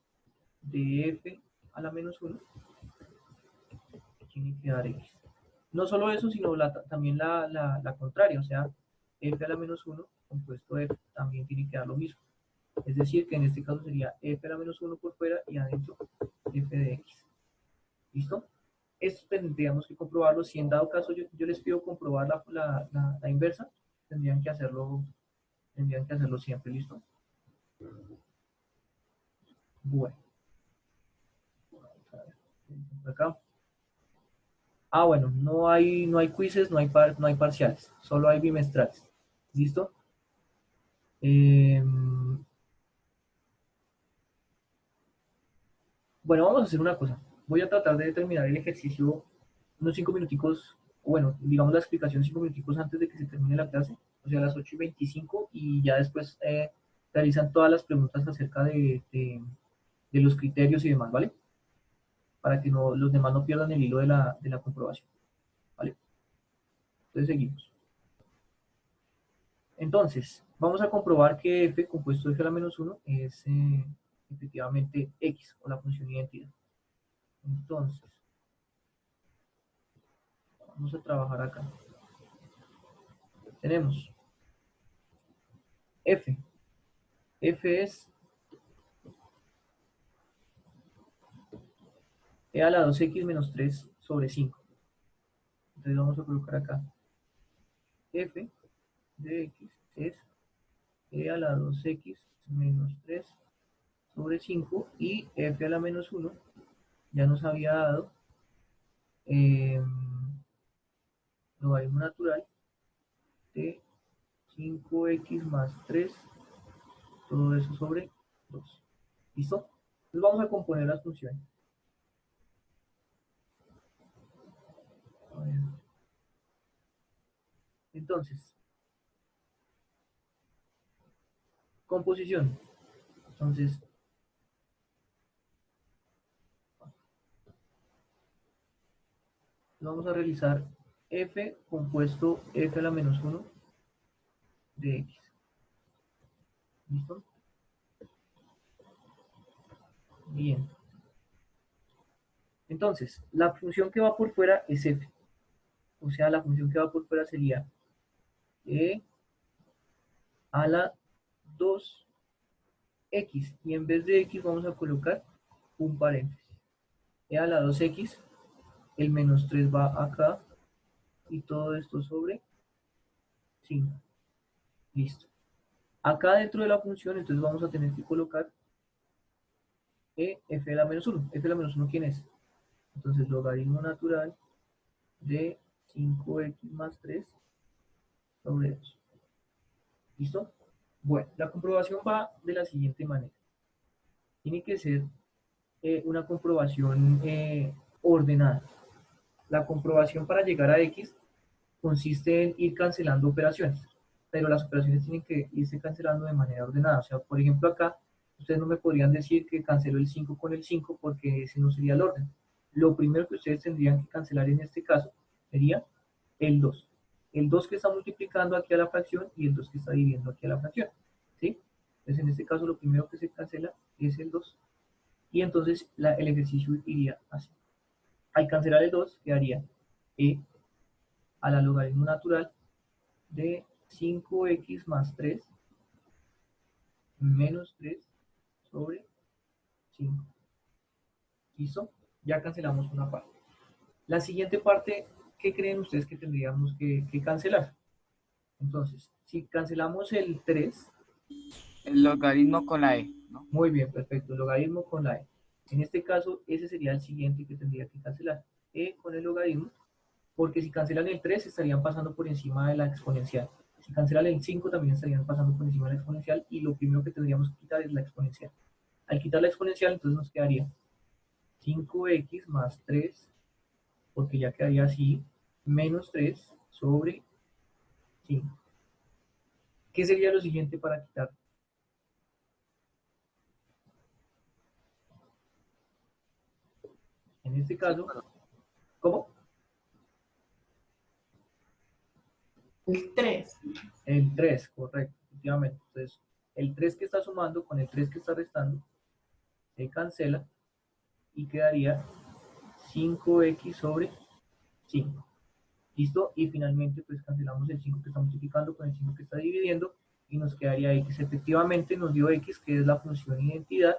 Speaker 1: de f a la menos 1 tiene que dar x. No solo eso, sino también la contraria, o sea, f a la menos 1 compuesto f también tiene que dar lo mismo. Es decir, que en este caso sería f a la menos 1 por fuera y adentro f de x. ¿Listo? Esto tendríamos que comprobarlo. Si en dado caso yo les pido comprobar la inversa, tendrían que hacerlo siempre. ¿Listo? Bueno. Acá. Ah, bueno, no hay quizzes, no hay parciales, solo hay bimestrales. ¿Listo? Bueno, vamos a hacer una cosa. Voy a tratar de terminar el ejercicio unos 5 minuticos, bueno, digamos la explicación 5 minuticos antes de que se termine la clase, o sea, a las 8:25, y ya después realizan todas las preguntas acerca de los criterios y demás, ¿vale? Para que los demás no pierdan el hilo de la comprobación, ¿vale? Entonces seguimos. Entonces, vamos a comprobar que f compuesto de f a la menos 1 es efectivamente x, o la función identidad. Entonces, vamos a trabajar acá. Tenemos f. F es e a la 2x menos 3 sobre 5. Entonces vamos a colocar acá. F de x es e a la 2x menos 3 sobre 5 y f a la menos 1 ya nos había dado logaritmo natural de 5x más 3, todo eso sobre 2. ¿Listo? Entonces vamos a componer las funciones. A ver. Entonces, composición. Entonces, vamos a realizar f compuesto f a la menos 1 de x. ¿Listo? Bien. Entonces, la función que va por fuera es f. O sea, la función que va por fuera sería e a la 2x. Y en vez de x vamos a colocar un paréntesis. e a la 2x, el menos 3 va acá, y todo esto sobre 5. Listo. Acá dentro de la función, entonces vamos a tener que colocar f de la menos 1. F de la menos 1, ¿quién es? Entonces, logaritmo natural de 5x más 3 sobre 2. ¿Listo? Bueno, la comprobación va de la siguiente manera. Tiene que ser una comprobación ordenada. La comprobación para llegar a x consiste en ir cancelando operaciones, pero las operaciones tienen que irse cancelando de manera ordenada. O sea, por ejemplo acá, ustedes no me podrían decir que cancelo el 5 con el 5 porque ese no sería el orden. Lo primero que ustedes tendrían que cancelar en este caso sería el 2. El 2 que está multiplicando aquí a la fracción y el 2 que está dividiendo aquí a la fracción. ¿Sí? Entonces en este caso lo primero que se cancela es el 2. Y entonces el ejercicio iría así. Al cancelar el 2 quedaría e a la logaritmo natural de 5x más 3 menos 3 sobre 5. ¿Listo? Ya cancelamos una parte. La siguiente parte, ¿qué creen ustedes que tendríamos que cancelar? Entonces, si cancelamos el 3...
Speaker 2: El logaritmo con la e, ¿no?
Speaker 1: Muy bien, perfecto. El logaritmo con la e. En este caso, ese sería el siguiente que tendría que cancelar. E con el logaritmo, porque si cancelan el 3 estarían pasando por encima de la exponencial. Si cancelan el 5 también estarían pasando por encima de la exponencial y lo primero que tendríamos que quitar es la exponencial. Al quitar la exponencial entonces nos quedaría 5x más 3, porque ya quedaría así, menos 3 sobre 5. ¿Qué sería lo siguiente para quitar? En este caso, ¿cómo?
Speaker 7: El 3.
Speaker 1: El 3, correcto, efectivamente. Entonces, el 3 que está sumando con el 3 que está restando, se cancela y quedaría 5x sobre 5. ¿Listo? Y finalmente, pues cancelamos el 5 que está multiplicando con el 5 que está dividiendo y nos quedaría x. Efectivamente nos dio x, que es la función identidad,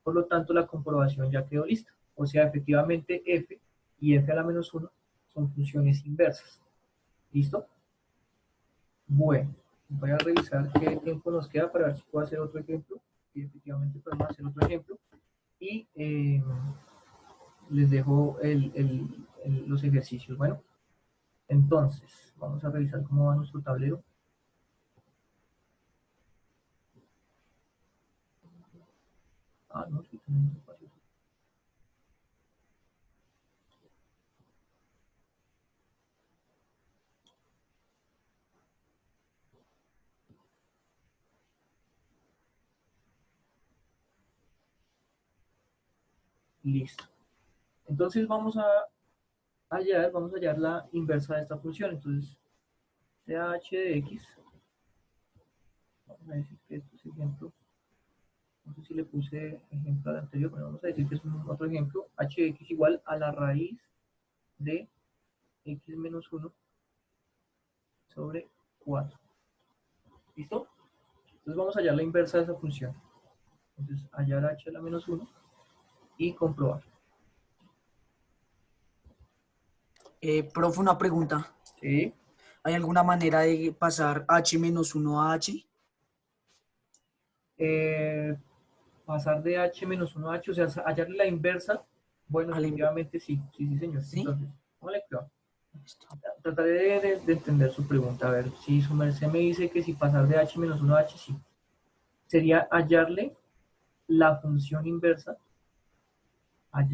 Speaker 1: por lo tanto la comprobación ya quedó lista. O sea, efectivamente f y f a la menos 1 son funciones inversas. ¿Listo? Bueno, voy a revisar qué tiempo nos queda para ver si puedo hacer otro ejemplo. Y efectivamente podemos hacer otro ejemplo. Y les dejo los ejercicios. Bueno, entonces, vamos a revisar cómo va nuestro tablero. No, sí, tenemos espacio. Listo. Entonces vamos a hallar la inversa de esta función. Entonces, CH de X. Vamos a decir que esto es ejemplo. No sé si le puse ejemplo al anterior, pero vamos a decir que es otro ejemplo. H de X igual a la raíz de X menos 1 sobre 4. ¿Listo? Entonces vamos a hallar la inversa de esa función. Entonces, hallar H a la menos 1 y comprobar.
Speaker 9: Profe, una pregunta.
Speaker 1: ¿Sí?
Speaker 9: ¿Hay alguna manera de pasar h menos 1 a h?
Speaker 1: Pasar de h menos 1 a h, o sea, hallarle la inversa. Bueno, efectivamente sí, señor.
Speaker 9: ¿Sí?
Speaker 1: Entonces, póngale cuidado. Trataré de entender su pregunta. A ver, si su merced me dice que si pasar de h menos 1 a h, sí. Sería hallarle la función inversa a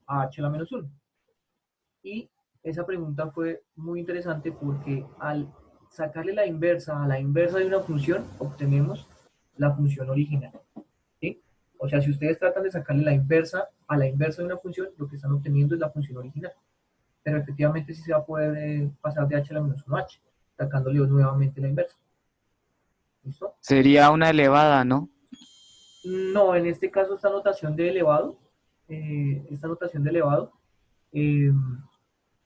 Speaker 1: h a la menos 1. Y esa pregunta fue muy interesante porque al sacarle la inversa a la inversa de una función, obtenemos la función original. ¿Sí? O sea, si ustedes tratan de sacarle la inversa a la inversa de una función, lo que están obteniendo es la función original. Pero efectivamente sí se va a poder pasar de h a la menos 1 a h, sacándole nuevamente la inversa. ¿Listo?
Speaker 2: Sería una elevada, ¿no?
Speaker 1: No, en este caso esta notación de elevado,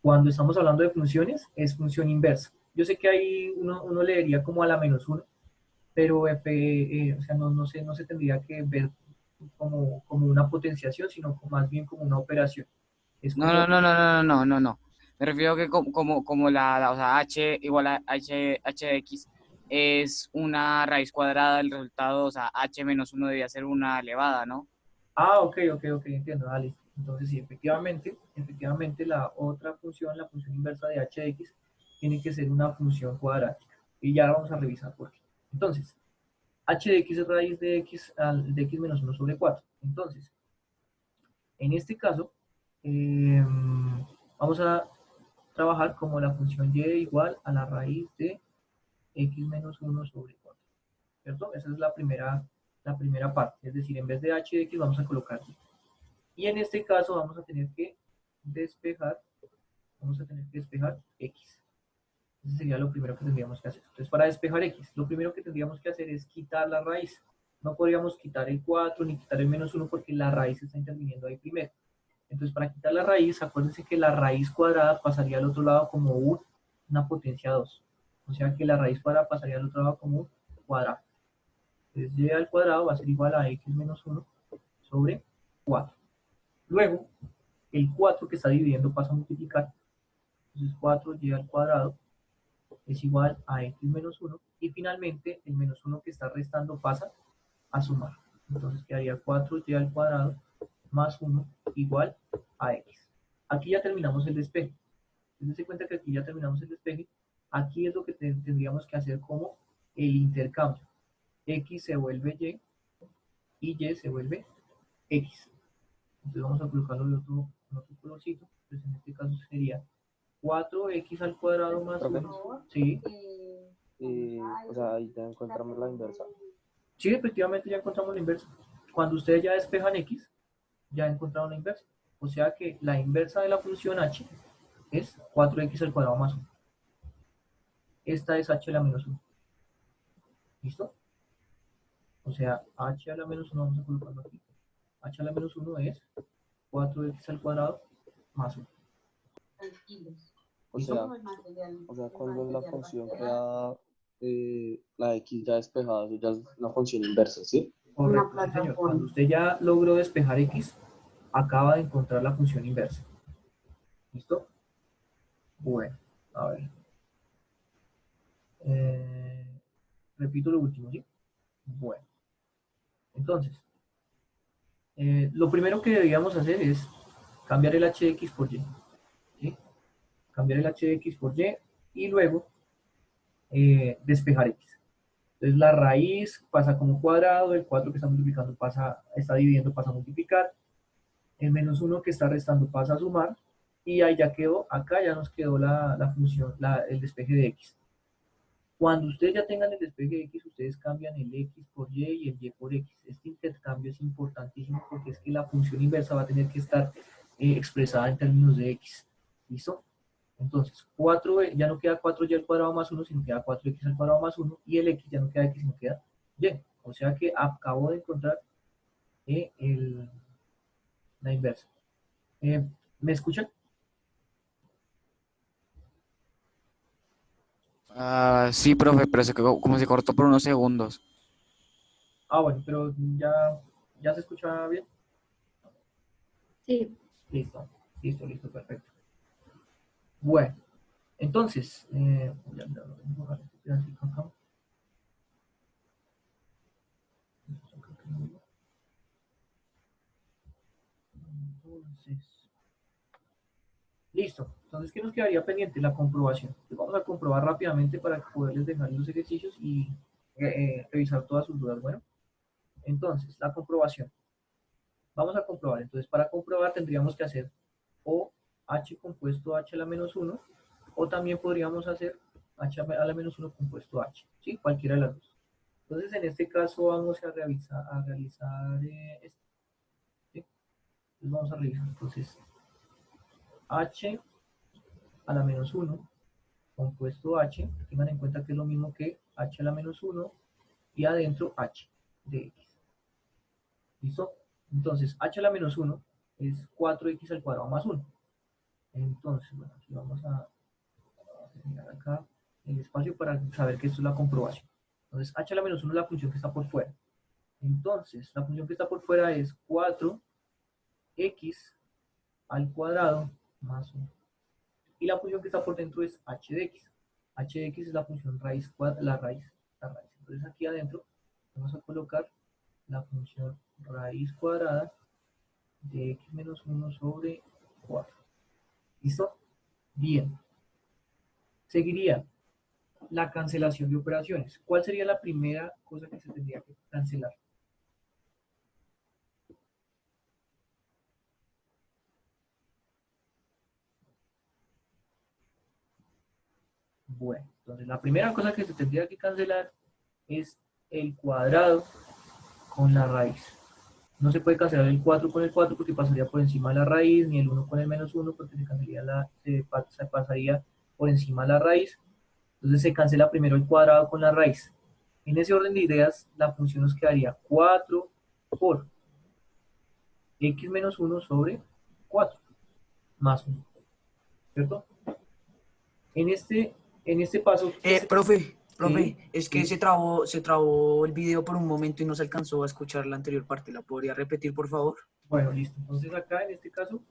Speaker 1: cuando estamos hablando de funciones, es función inversa. Yo sé que ahí uno leería como a la menos 1, pero o sea, no se tendría que ver como una potenciación, sino más bien como una operación. Es
Speaker 2: No,
Speaker 1: como,
Speaker 2: no, no, no, no, no, no, no. Me refiero que como o sea, h igual a h de x es una raíz cuadrada del resultado, o sea, h menos 1 debía ser una elevada, ¿no?
Speaker 1: ok, entiendo, dale. Entonces, sí, efectivamente la otra función, la función inversa de h de x, tiene que ser una función cuadrática. Y ya vamos a revisar por qué. Entonces, h de x es raíz de x menos 1 sobre 4. Entonces, en este caso, vamos a trabajar como la función y igual a la raíz de x menos 1 sobre 4. ¿Cierto? Esa es la primera parte. Es decir, en vez de h de x vamos a colocar y. Y en este caso vamos a tener que despejar x. Ese sería lo primero que tendríamos que hacer. Entonces, para despejar x, lo primero que tendríamos que hacer es quitar la raíz. No podríamos quitar el 4 ni quitar el menos 1 porque la raíz está interviniendo ahí primero. Entonces, para quitar la raíz, acuérdense que la raíz cuadrada pasaría al otro lado como una potencia 2. O sea que la raíz cuadrada pasaría al otro lado como un cuadrado. Entonces, y al cuadrado va a ser igual a x menos 1 sobre 4. Luego, el 4 que está dividiendo pasa a multiplicar. Entonces, 4y al cuadrado es igual a x menos 1. Y finalmente, el menos 1 que está restando pasa a sumar. Entonces, quedaría 4y al cuadrado más 1 igual a x. Aquí ya terminamos el despeje. Dense cuenta que aquí ya terminamos el despeje. Aquí es lo que tendríamos que hacer como el intercambio. X se vuelve y y se vuelve x. Entonces vamos a colocarlo de otro colorcito. Entonces en este caso sería 4x al cuadrado más
Speaker 11: ¿Profe?
Speaker 1: 1. Sí.
Speaker 11: O sea, ahí ya encontramos la inversa.
Speaker 1: Sí, efectivamente ya encontramos la inversa. Cuando ustedes ya despejan x, ya encontraron la inversa. O sea que la inversa de la función h es 4x al cuadrado más 1. Esta es h a la menos 1. ¿Listo? O sea, h a la menos 1 vamos a colocarlo aquí. H a la menos 1 es 4x al cuadrado más 1.
Speaker 11: O sea, cuando la función queda la x ya despejada, eso ya es una función inversa, ¿sí?
Speaker 1: Correcto, sí, señor. Cuando usted ya logró despejar x, acaba de encontrar la función inversa. ¿Listo? Bueno, a ver. Repito lo último, ¿sí? Bueno. Entonces, lo primero que debíamos hacer es cambiar el h de x por y. ¿Sí? Cambiar el h de x por y luego despejar x. Entonces la raíz pasa como cuadrado, el 4 que está multiplicando está dividiendo pasa a multiplicar, el menos 1 que está restando pasa a sumar, y ahí ya quedó, acá ya nos quedó la función, el despeje de x. Cuando ustedes ya tengan el despeje de x, ustedes cambian el x por y el y por x. Este intercambio es importantísimo porque es que la función inversa va a tener que estar expresada en términos de x. ¿Listo? Entonces, 4 ya no queda 4y al cuadrado más 1, sino queda 4x al cuadrado más 1, y el x ya no queda x, sino queda y. O sea que acabo de encontrar la inversa. ¿Me escuchan?
Speaker 2: Sí, profe, pero como se cortó por unos segundos.
Speaker 1: Bueno, pero ya se escucha bien.
Speaker 6: Sí.
Speaker 1: Listo, perfecto. Bueno, entonces, listo. Entonces, ¿qué nos quedaría pendiente? La comprobación. Entonces, vamos a comprobar rápidamente para poderles dejar los ejercicios y revisar todas sus dudas. Bueno, entonces, la comprobación. Vamos a comprobar. Entonces, para comprobar tendríamos que hacer o h compuesto h a la menos 1, o también podríamos hacer h a la menos 1 compuesto h. ¿Sí? Cualquiera de las dos. Entonces, en este caso vamos a realizar esto. ¿Sí? Entonces, vamos a revisar. Entonces, h a la menos 1 compuesto h, tengan en cuenta que es lo mismo que h a la menos 1 y adentro h de x. ¿Listo? Entonces, h a la menos 1 es 4x al cuadrado más 1. Entonces, bueno, aquí vamos a mirar acá el espacio para saber que esto es la comprobación. Entonces, h a la menos 1 es la función que está por fuera. Entonces, la función que está por fuera es 4x al cuadrado más 1. Y la función que está por dentro es h de x. H de x es la función raíz, la raíz. Entonces aquí adentro vamos a colocar la función raíz cuadrada de x menos 1 sobre 4. ¿Listo? Bien. Seguiría la cancelación de operaciones. ¿Cuál sería la primera cosa que se tendría que cancelar? Bueno, entonces la primera cosa que se tendría que cancelar es el cuadrado con la raíz. No se puede cancelar el 4 con el 4 porque pasaría por encima de la raíz, ni el 1 con el menos 1 porque se pasaría por encima de la raíz. Entonces se cancela primero el cuadrado con la raíz. En ese orden de ideas, la función nos quedaría 4 por x menos 1 sobre 4 más 1. ¿Cierto? En este paso...
Speaker 9: Profe,
Speaker 1: Sí,
Speaker 9: es que
Speaker 1: sí.
Speaker 9: se trabó el video por un momento y no se alcanzó a escuchar la anterior parte. ¿La podría repetir, por favor?
Speaker 1: Bueno, listo. Entonces acá, en este caso,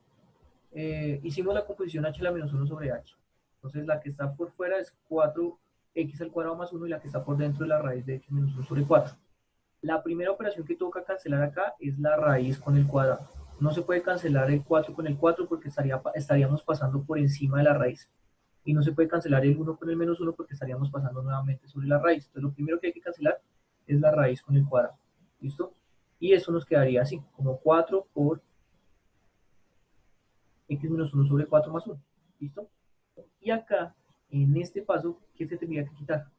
Speaker 1: hicimos la composición h a la menos 1 sobre h. Entonces la que está por fuera es 4x al cuadrado más 1 y la que está por dentro es la raíz de x menos 1 sobre 4. La primera operación que toca cancelar acá es la raíz con el cuadrado. No se puede cancelar el 4 con el 4 porque estaríamos pasando por encima de la raíz. Y no se puede cancelar el 1 con el menos 1 porque estaríamos pasando nuevamente sobre la raíz. Entonces lo primero que hay que cancelar es la raíz con el cuadrado. ¿Listo? Y eso nos quedaría así, como 4 por x menos 1 sobre 4 más 1. ¿Listo? Y acá, en este paso, ¿qué se tendría que quitar?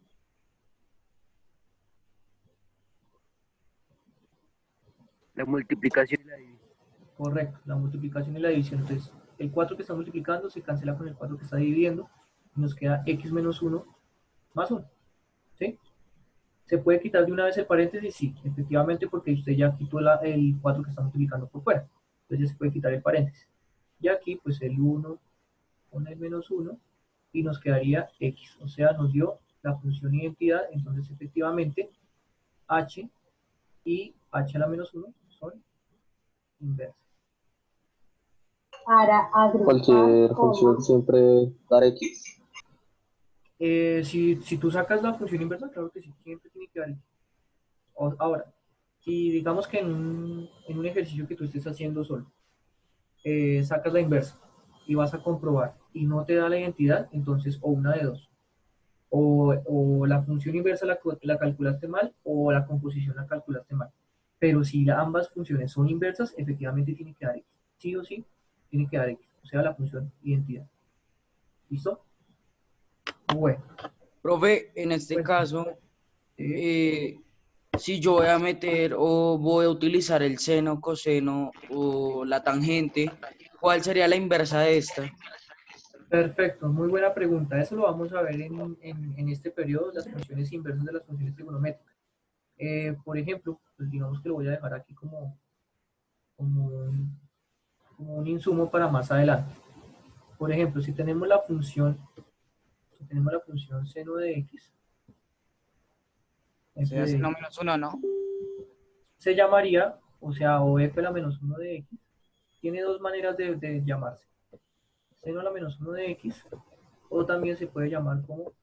Speaker 13: La multiplicación y la división.
Speaker 1: Correcto, la multiplicación y la división. Entonces, el 4 que está multiplicando se cancela con el 4 que está dividiendo. Y nos queda x menos 1 más 1. ¿Sí? ¿Se puede quitar de una vez el paréntesis? Sí, efectivamente, porque usted ya quitó el 4 que está multiplicando por fuera. Entonces ya se puede quitar el paréntesis. Y aquí, pues el 1 con el menos 1 y nos quedaría x. O sea, nos dio la función identidad. Entonces, efectivamente, h y h a la menos 1 son inversas.
Speaker 4: Para agrupar
Speaker 11: Cualquier
Speaker 4: como
Speaker 11: función siempre dar X.
Speaker 1: Si tú sacas la función inversa, claro que sí, siempre tiene que dar x. Ahora, si digamos que en un ejercicio que tú estés haciendo solo, sacas la inversa y vas a comprobar y no te da la identidad, entonces o una de dos. O la función inversa la calculaste mal o la composición la calculaste mal. Pero si ambas funciones son inversas, efectivamente tiene que dar x. Sí o sí, tiene que dar x. O sea, la función identidad. ¿Listo? Bueno.
Speaker 5: Profe, en este caso, si yo voy a meter o voy a utilizar el seno, coseno o la tangente, ¿cuál sería la inversa de esta?
Speaker 1: Perfecto, muy buena pregunta. Eso lo vamos a ver en este periodo, las funciones inversas de las funciones trigonométricas. Por ejemplo, pues digamos que lo voy a dejar aquí como un insumo para más adelante. Por ejemplo, si tenemos la función seno de x,
Speaker 2: O sea, seno menos 1, ¿no?
Speaker 1: se llamaría, o sea, o f a la menos 1 de x, tiene dos maneras de llamarse. Seno a la menos 1 de x, o también se puede llamar como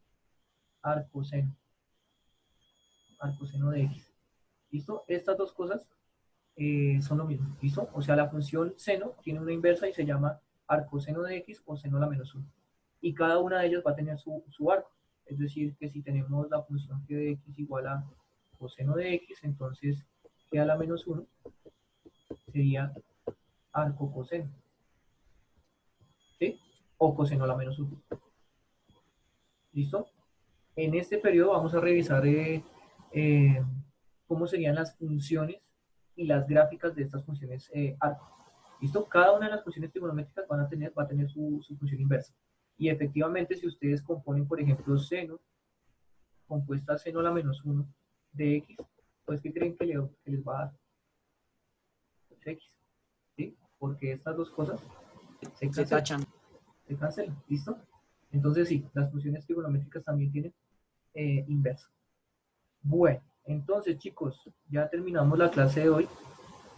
Speaker 1: arcoseno de x. ¿Listo? Estas dos cosas son lo mismo. ¿Listo? O sea, la función seno tiene una inversa y se llama arcoseno de x o seno a la menos 1. Y cada una de ellas va a tener su arco. Es decir, que si tenemos la función g de x igual a coseno de x, entonces g a la menos 1 sería arco coseno. ¿Sí? O coseno a la menos 1. ¿Listo? En este periodo vamos a revisar cómo serían las funciones y las gráficas de estas funciones arco. ¿Listo? Cada una de las funciones trigonométricas va a tener su función inversa. Y efectivamente, si ustedes componen, por ejemplo, seno, compuesta seno a la menos 1 de x, pues ¿qué creen que les va a dar? Pues x. ¿Sí? Porque estas dos cosas se
Speaker 9: tachan.
Speaker 1: Se cancelan. ¿Listo? Entonces sí, las funciones trigonométricas también tienen inversa. Bueno, Entonces, chicos, ya terminamos la clase de hoy.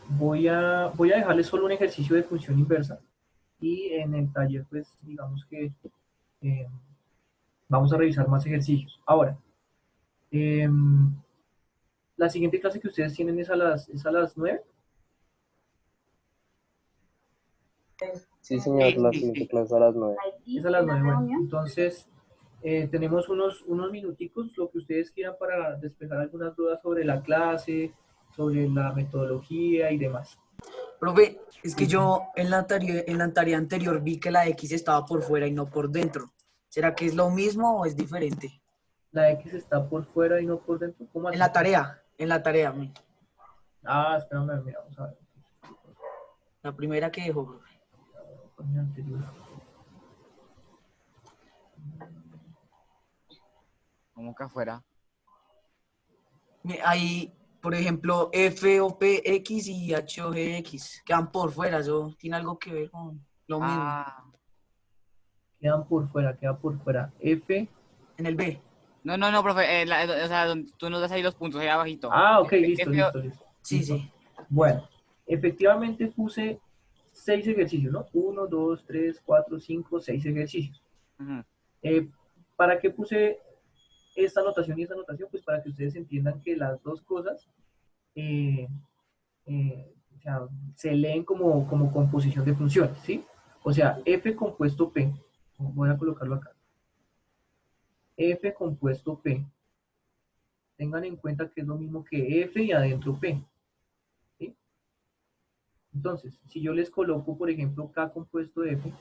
Speaker 1: Voy a dejarles solo un ejercicio de función inversa y en el taller, pues, digamos que eh, vamos a revisar más ejercicios. Ahora, la siguiente clase que ustedes tienen es a las 9.
Speaker 11: Sí, señor, la siguiente clase a las 9.
Speaker 1: Es a las 9, bueno. Entonces, tenemos unos minuticos, lo que ustedes quieran para despejar algunas dudas sobre la clase, sobre la metodología y demás.
Speaker 9: Profe, es que yo en la tarea anterior vi que la X estaba por fuera y no por dentro. ¿Será que es lo mismo o es diferente?
Speaker 1: La X está por fuera y no por dentro. ¿Cómo así?
Speaker 9: En la tarea.
Speaker 1: Ah, espérame, mira, vamos a ver.
Speaker 9: La primera que dejó, profe.
Speaker 2: ¿Cómo que afuera?
Speaker 9: Hay, por ejemplo, F o P X y H o G X. Quedan por fuera, ¿eso tiene algo que ver con lo mismo?
Speaker 1: Queda por fuera. F.
Speaker 9: En el B.
Speaker 2: No, profe, o sea, tú nos das ahí los puntos, ahí abajito.
Speaker 1: Ah, ok, listo.
Speaker 9: Sí, sí.
Speaker 1: Bueno, efectivamente puse 6 ejercicios, ¿no? 1, 2, 3, 4, 5, 6 ejercicios. ¿Para qué puse esta anotación y esta anotación? Pues para que ustedes entiendan que las dos cosas o sea, se leen como composición de funciones, ¿sí? O sea, F compuesto P, voy a colocarlo acá. F compuesto P, tengan en cuenta que es lo mismo que F y adentro P, ¿sí? Entonces, si yo les coloco, por ejemplo, K compuesto F,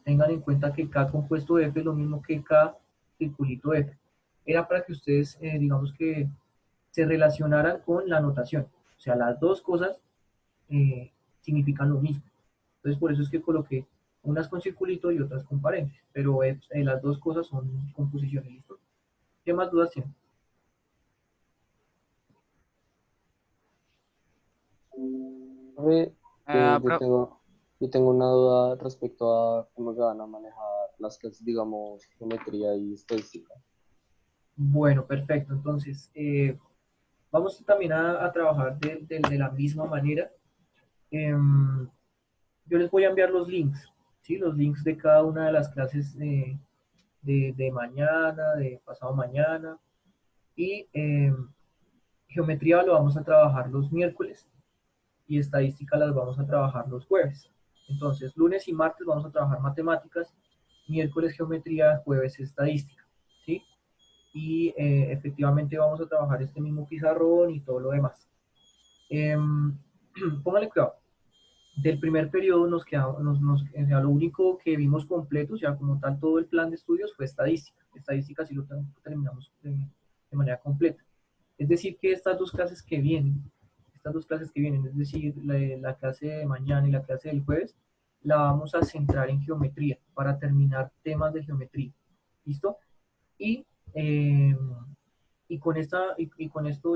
Speaker 1: tengan en cuenta que K compuesto F es lo mismo que K circulito F. Era para que ustedes, digamos que se relacionaran con la notación. O sea, las dos cosas significan lo mismo. Entonces, por eso es que coloqué unas con circulito y otras con paréntesis. Pero las dos cosas son composiciones, ¿listo? ¿Qué más dudas tienen?
Speaker 11: Yo tengo una duda respecto a cómo se van a manejar las clases, digamos, geometría y estadística.
Speaker 1: Bueno, perfecto. Entonces, vamos también a trabajar de la misma manera. Yo les voy a enviar los links, ¿sí? Los links de cada una de las clases de mañana, de pasado mañana. Y geometría lo vamos a trabajar los miércoles y estadística las vamos a trabajar los jueves. Entonces, lunes y martes vamos a trabajar matemáticas, miércoles geometría, jueves estadística, ¿sí? Y efectivamente vamos a trabajar este mismo pizarrón y todo lo demás. Póngale cuidado. Del primer periodo nos quedamos, o sea, lo único que vimos completo, o sea, como tal todo el plan de estudios fue estadística. Estadística sí lo terminamos de manera completa. Es decir, que estas dos clases que vienen, es decir, la clase de mañana y la clase del jueves, la vamos a centrar en geometría, para terminar temas de geometría. ¿Listo? Y con esto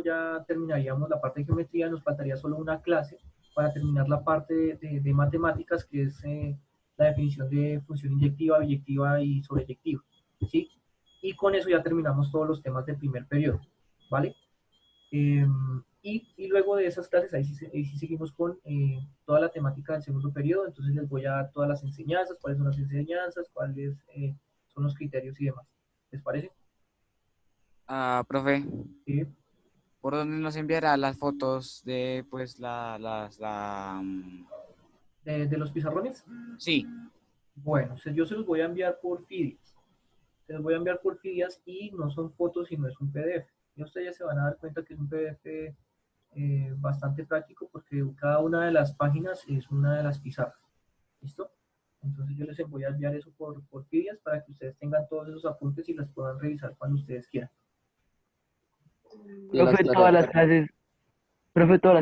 Speaker 1: ya terminaríamos la parte de geometría, nos faltaría solo una clase para terminar la parte de matemáticas, que es la definición de función inyectiva, biyectiva y sobreyectiva, ¿sí? Y con eso ya terminamos todos los temas del primer periodo, ¿vale? Y luego de esas clases, ahí sí seguimos con toda la temática del segundo periodo. Entonces les voy a dar todas las enseñanzas, cuáles son las enseñanzas, cuáles son los criterios y demás. ¿Les parece?
Speaker 2: Profe.
Speaker 1: Sí.
Speaker 2: ¿Por dónde nos enviará las fotos de, pues,
Speaker 1: ¿De los pizarrones?
Speaker 2: Sí.
Speaker 1: Bueno, yo se los voy a enviar por Fidias. Se los voy a enviar por Fidias y no son fotos, sino es un PDF. Y ustedes ya se van a dar cuenta que es un PDF bastante práctico, porque cada una de las páginas es una de las pizarras. ¿Listo? Entonces yo les voy a enviar eso por Fidias para que ustedes tengan todos esos apuntes y las puedan revisar cuando ustedes quieran.
Speaker 13: Profe, todas las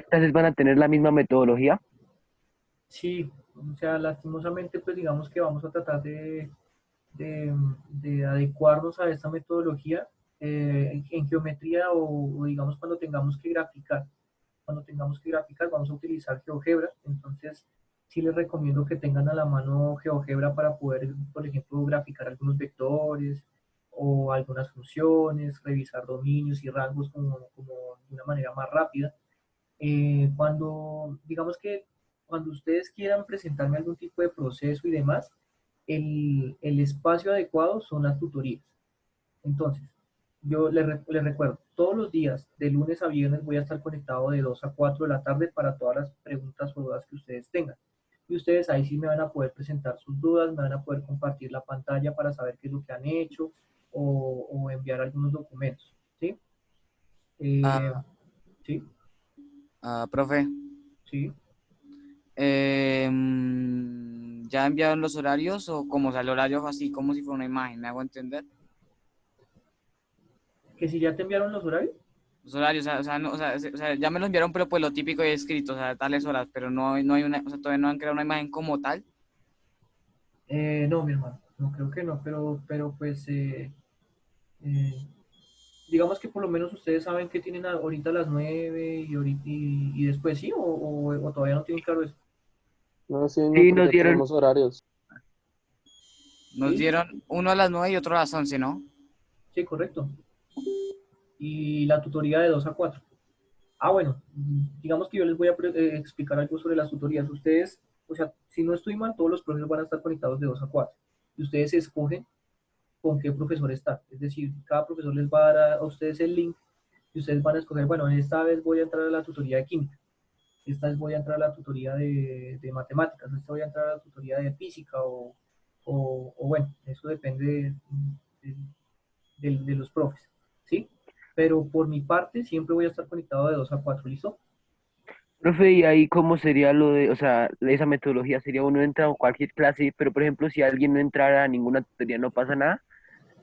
Speaker 13: clases van a tener la misma metodología.
Speaker 1: Sí, o sea, lastimosamente, pues digamos que vamos a tratar de adecuarnos a esta metodología en geometría o digamos cuando tengamos que graficar. Cuando tengamos que graficar vamos a utilizar GeoGebra, entonces sí les recomiendo que tengan a la mano GeoGebra para poder, por ejemplo, graficar algunos vectores o algunas funciones, revisar dominios y rangos como de una manera más rápida. Digamos que cuando ustedes quieran presentarme algún tipo de proceso y demás, el espacio adecuado son las tutorías. Entonces, yo les recuerdo, todos los días, de lunes a viernes, voy a estar conectado de 2 a 4 de la tarde para todas las preguntas o dudas que ustedes tengan. Y ustedes ahí sí me van a poder presentar sus dudas, me van a poder compartir la pantalla para saber qué es lo que han hecho o enviar algunos documentos. ¿Sí? ¿Sí?
Speaker 2: Profe,
Speaker 1: ¿Sí?
Speaker 2: ¿ya enviaron los horarios o como el horario así como si fuera una imagen? ¿Me hago entender?
Speaker 1: ¿Que si ya te enviaron los horarios?
Speaker 2: Los horarios, ya me los enviaron, pero pues lo típico y escrito, o sea, tales horas, pero no hay una, o sea, todavía no han creado una imagen como tal.
Speaker 1: No, mi hermano, no creo que no, pero pues digamos que por lo menos ustedes saben que tienen ahorita a las 9 y después sí, o todavía no tienen claro eso.
Speaker 11: No, sí, no,
Speaker 13: Sí,
Speaker 11: porque
Speaker 13: nos dieron,
Speaker 11: tenemos horarios.
Speaker 2: Nos
Speaker 1: ¿Sí?
Speaker 2: dieron uno a las 9 y otro a las 11, ¿no?
Speaker 1: Sí, correcto. Y la tutoría de 2 a 4. Bueno, digamos que yo les voy a explicar algo sobre las tutorías. Ustedes, o sea, si no estoy mal, todos los profesores van a estar conectados de 2 a 4. Y ustedes escogen con qué profesor está. Es decir, cada profesor les va a dar a ustedes el link y ustedes van a escoger, bueno, esta vez voy a entrar a la tutoría de química, esta vez voy a entrar a la tutoría de matemáticas, esta voy a entrar a la tutoría de física o bueno, eso depende de los profes, ¿sí? Pero por mi parte siempre voy a estar conectado de 2 a 4, ¿listo?
Speaker 13: profe, y ahí cómo sería lo de, o sea, esa metodología sería uno entra a cualquier clase, pero por ejemplo, si alguien no entrara a ninguna tutoría, no pasa nada,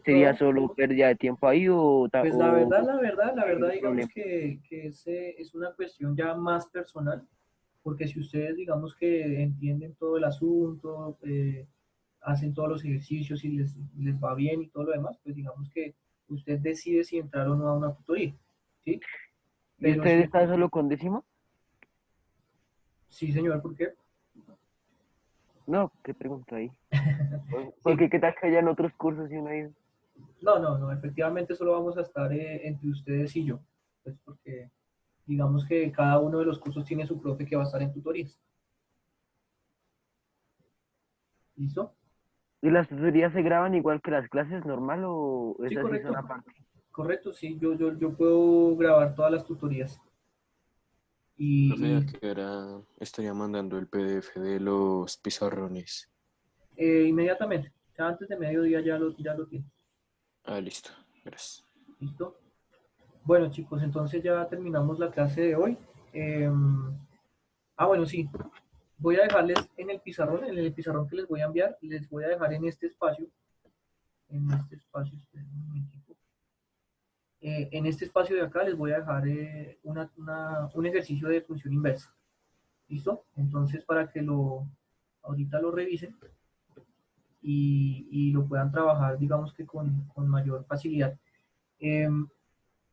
Speaker 13: sería
Speaker 1: No,
Speaker 13: solo pérdida de tiempo ahí
Speaker 1: pues la
Speaker 13: hay
Speaker 1: verdad,
Speaker 13: algún
Speaker 1: digamos
Speaker 13: problema.
Speaker 1: que es una cuestión ya más personal, porque si ustedes, digamos que entienden todo el asunto, hacen todos los ejercicios y les va bien y todo lo demás, pues digamos que usted decide si entrar o no a una tutoría, ¿sí?
Speaker 13: ¿Y
Speaker 1: Pero
Speaker 13: usted
Speaker 1: si,
Speaker 13: está solo con décimo?
Speaker 1: sí señor, ¿por qué?
Speaker 13: No, ¿qué pregunto ahí?
Speaker 1: Sí,
Speaker 13: Porque qué tal que hayan otros cursos y uno ahí.
Speaker 1: no, efectivamente solo vamos a estar entre ustedes y yo, pues porque digamos que cada uno de los cursos tiene su profe que va a estar en tutorías, ¿listo?
Speaker 13: ¿Y las tutorías se graban igual que las clases normal o
Speaker 1: Sí,
Speaker 13: esas sí son
Speaker 1: correcto,
Speaker 13: aparte?
Speaker 1: correcto, sí, yo puedo grabar todas las tutorías
Speaker 12: Profe, ¿a
Speaker 1: y,
Speaker 12: qué hora estaría mandando el PDF de los pizarrones?
Speaker 1: inmediatamente, ya antes de mediodía ya lo tiene,
Speaker 12: Listo. Gracias.
Speaker 1: ¿listo? Bueno chicos, entonces ya terminamos la clase de hoy. Bueno, sí, voy a dejarles en el pizarrón que les voy a enviar, les voy a dejar esperen un momentico. En este espacio de acá les voy a dejar un ejercicio de función inversa. ¿Listo? Entonces para que ahorita lo revisen y lo puedan trabajar, digamos que con mayor facilidad.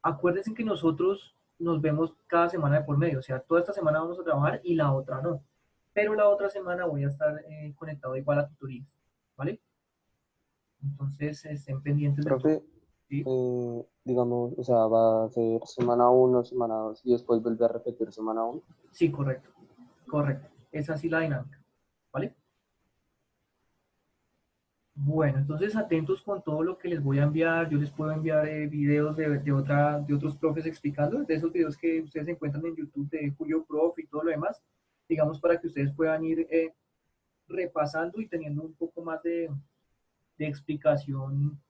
Speaker 1: Acuérdense que nosotros nos vemos cada semana de por medio, o sea, toda esta semana vamos a trabajar y la otra no. Pero la otra semana voy a estar conectado igual a tutorías, ¿vale? Entonces estén pendientes de todo.
Speaker 11: Profe,
Speaker 1: ¿Sí?
Speaker 11: digamos, o sea, va a ser semana uno, semana 2 y después vuelve a repetir semana 1.
Speaker 1: Sí, correcto, correcto. Es así la dinámica, ¿vale? Bueno, entonces atentos con todo lo que les voy a enviar. Yo les puedo enviar videos de otros profes explicando, de esos videos que ustedes encuentran en YouTube de Julio Prof y todo lo demás, digamos, para que ustedes puedan ir repasando y teniendo un poco más de explicación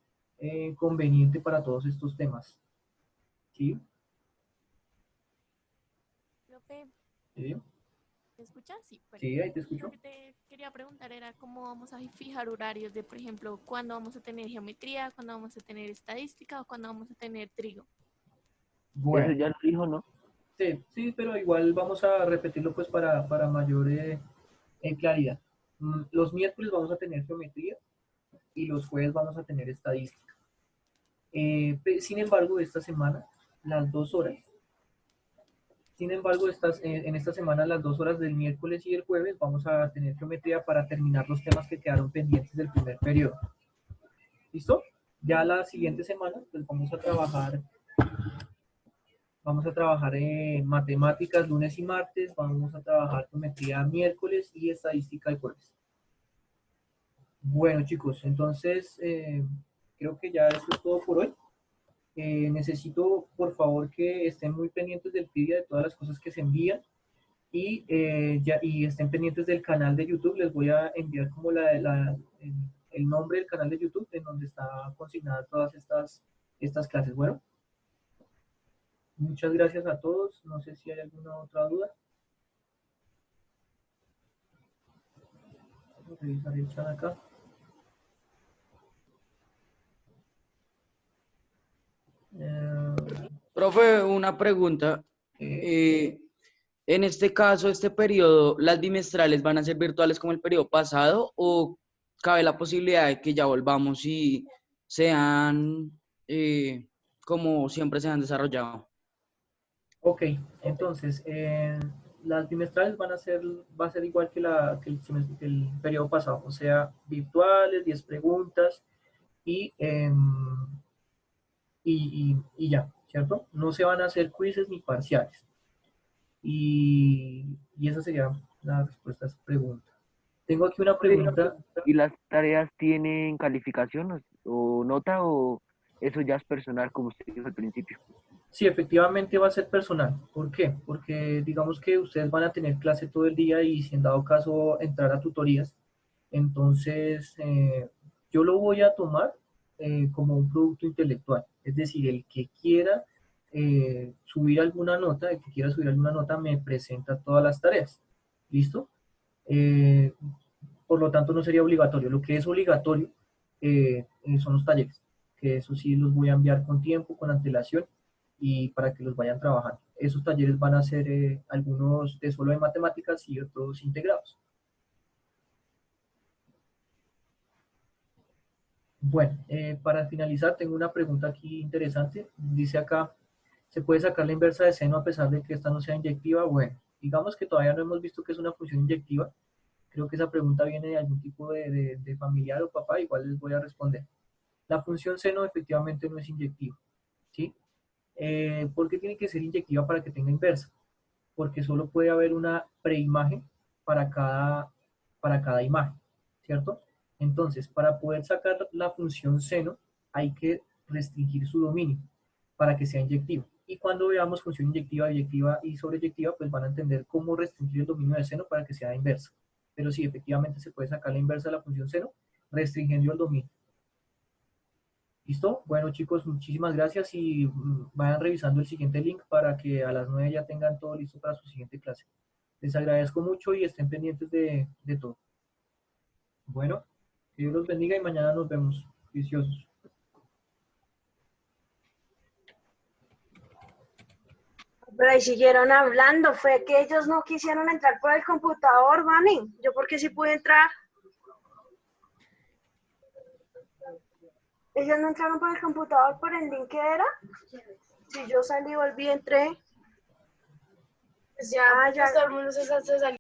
Speaker 1: conveniente para todos estos temas. ¿Sí?
Speaker 14: Profe,
Speaker 1: ¿Sí?
Speaker 14: ¿me escuchas? Sí, bueno.
Speaker 1: Sí, ahí te escucho.
Speaker 14: Lo que te quería preguntar era cómo vamos a fijar horarios de, por ejemplo, cuándo vamos a tener geometría, cuándo vamos a tener estadística o cuándo vamos a tener trigo.
Speaker 13: Eso
Speaker 1: Bueno,
Speaker 13: ya lo dijo, ¿no?
Speaker 1: sí, pero igual vamos a repetirlo pues para mayor claridad. Los miércoles vamos a tener geometría y los jueves vamos a tener estadística. Sin embargo, esta semana, las 2 horas, sin embargo, en esta semana, las 2 horas del miércoles y el jueves, vamos a tener geometría para terminar los temas que quedaron pendientes del primer periodo. ¿Listo? Ya la siguiente semana, pues vamos a trabajar en matemáticas lunes y martes, vamos a trabajar geometría miércoles y estadística el jueves. Bueno, chicos, entonces creo que ya eso es todo por hoy. Necesito, por favor, que estén muy pendientes del PIDIA, de todas las cosas que se envían y estén pendientes del canal de YouTube. Les voy a enviar como el nombre del canal de YouTube en donde está consignada todas estas clases. Bueno, muchas gracias a todos. No sé si hay alguna otra duda. Vamos a revisar el chat acá.
Speaker 5: Profe, una pregunta. En este caso, este periodo, ¿las bimestrales van a ser virtuales como el periodo pasado o cabe la posibilidad de que ya volvamos y sean como siempre se han desarrollado?
Speaker 1: Ok, entonces, las bimestrales va a ser igual que el periodo pasado, o sea, virtuales, 10 preguntas y ya, ¿cierto? No se van a hacer quizzes ni parciales. Y esa sería la respuesta a esa pregunta. Tengo aquí una pregunta.
Speaker 13: ¿Y las tareas tienen calificación o nota o eso ya es personal como usted dijo al principio?
Speaker 1: Sí, efectivamente va a ser personal. ¿Por qué? Porque digamos que ustedes van a tener clase todo el día y si en dado caso entrar a tutorías, entonces yo lo voy a tomar como un producto intelectual. Es decir, el que quiera subir alguna nota, me presenta todas las tareas. ¿Listo? Por lo tanto, no sería obligatorio. Lo que es obligatorio son los talleres, que eso sí los voy a enviar con tiempo, con antelación, y para que los vayan trabajando. Esos talleres van a ser algunos de solo de matemáticas y otros integrados. Bueno, para finalizar, tengo una pregunta aquí interesante. Dice acá, ¿se puede sacar la inversa de seno a pesar de que esta no sea inyectiva? Bueno, digamos que todavía no hemos visto que es una función inyectiva. Creo que esa pregunta viene de algún tipo de familiar o papá, igual les voy a responder. La función seno efectivamente no es inyectiva, ¿sí? ¿Por qué tiene que ser inyectiva para que tenga inversa? Porque solo puede haber una preimagen para cada imagen, ¿cierto? Entonces, para poder sacar la función seno, hay que restringir su dominio para que sea inyectiva. Y cuando veamos función inyectiva, biyectiva y sobreyectiva, pues van a entender cómo restringir el dominio de seno para que sea inversa. Pero sí, efectivamente se puede sacar la inversa de la función seno, restringiendo el dominio. ¿Listo? Bueno, chicos, muchísimas gracias y vayan revisando el siguiente link para que a las 9 ya tengan todo listo para su siguiente clase. Les agradezco mucho y estén pendientes de todo. Bueno, que Dios los bendiga y mañana nos vemos. Juiciosos.
Speaker 15: Pero ahí siguieron hablando, fue que ellos no quisieron entrar por el computador, Vani. ¿Yo por qué sí pude entrar? Ellos no entraron por el computador, por el link que era. Si yo salí, volví, entré.
Speaker 3: Pues ya, todo el mundo se salió.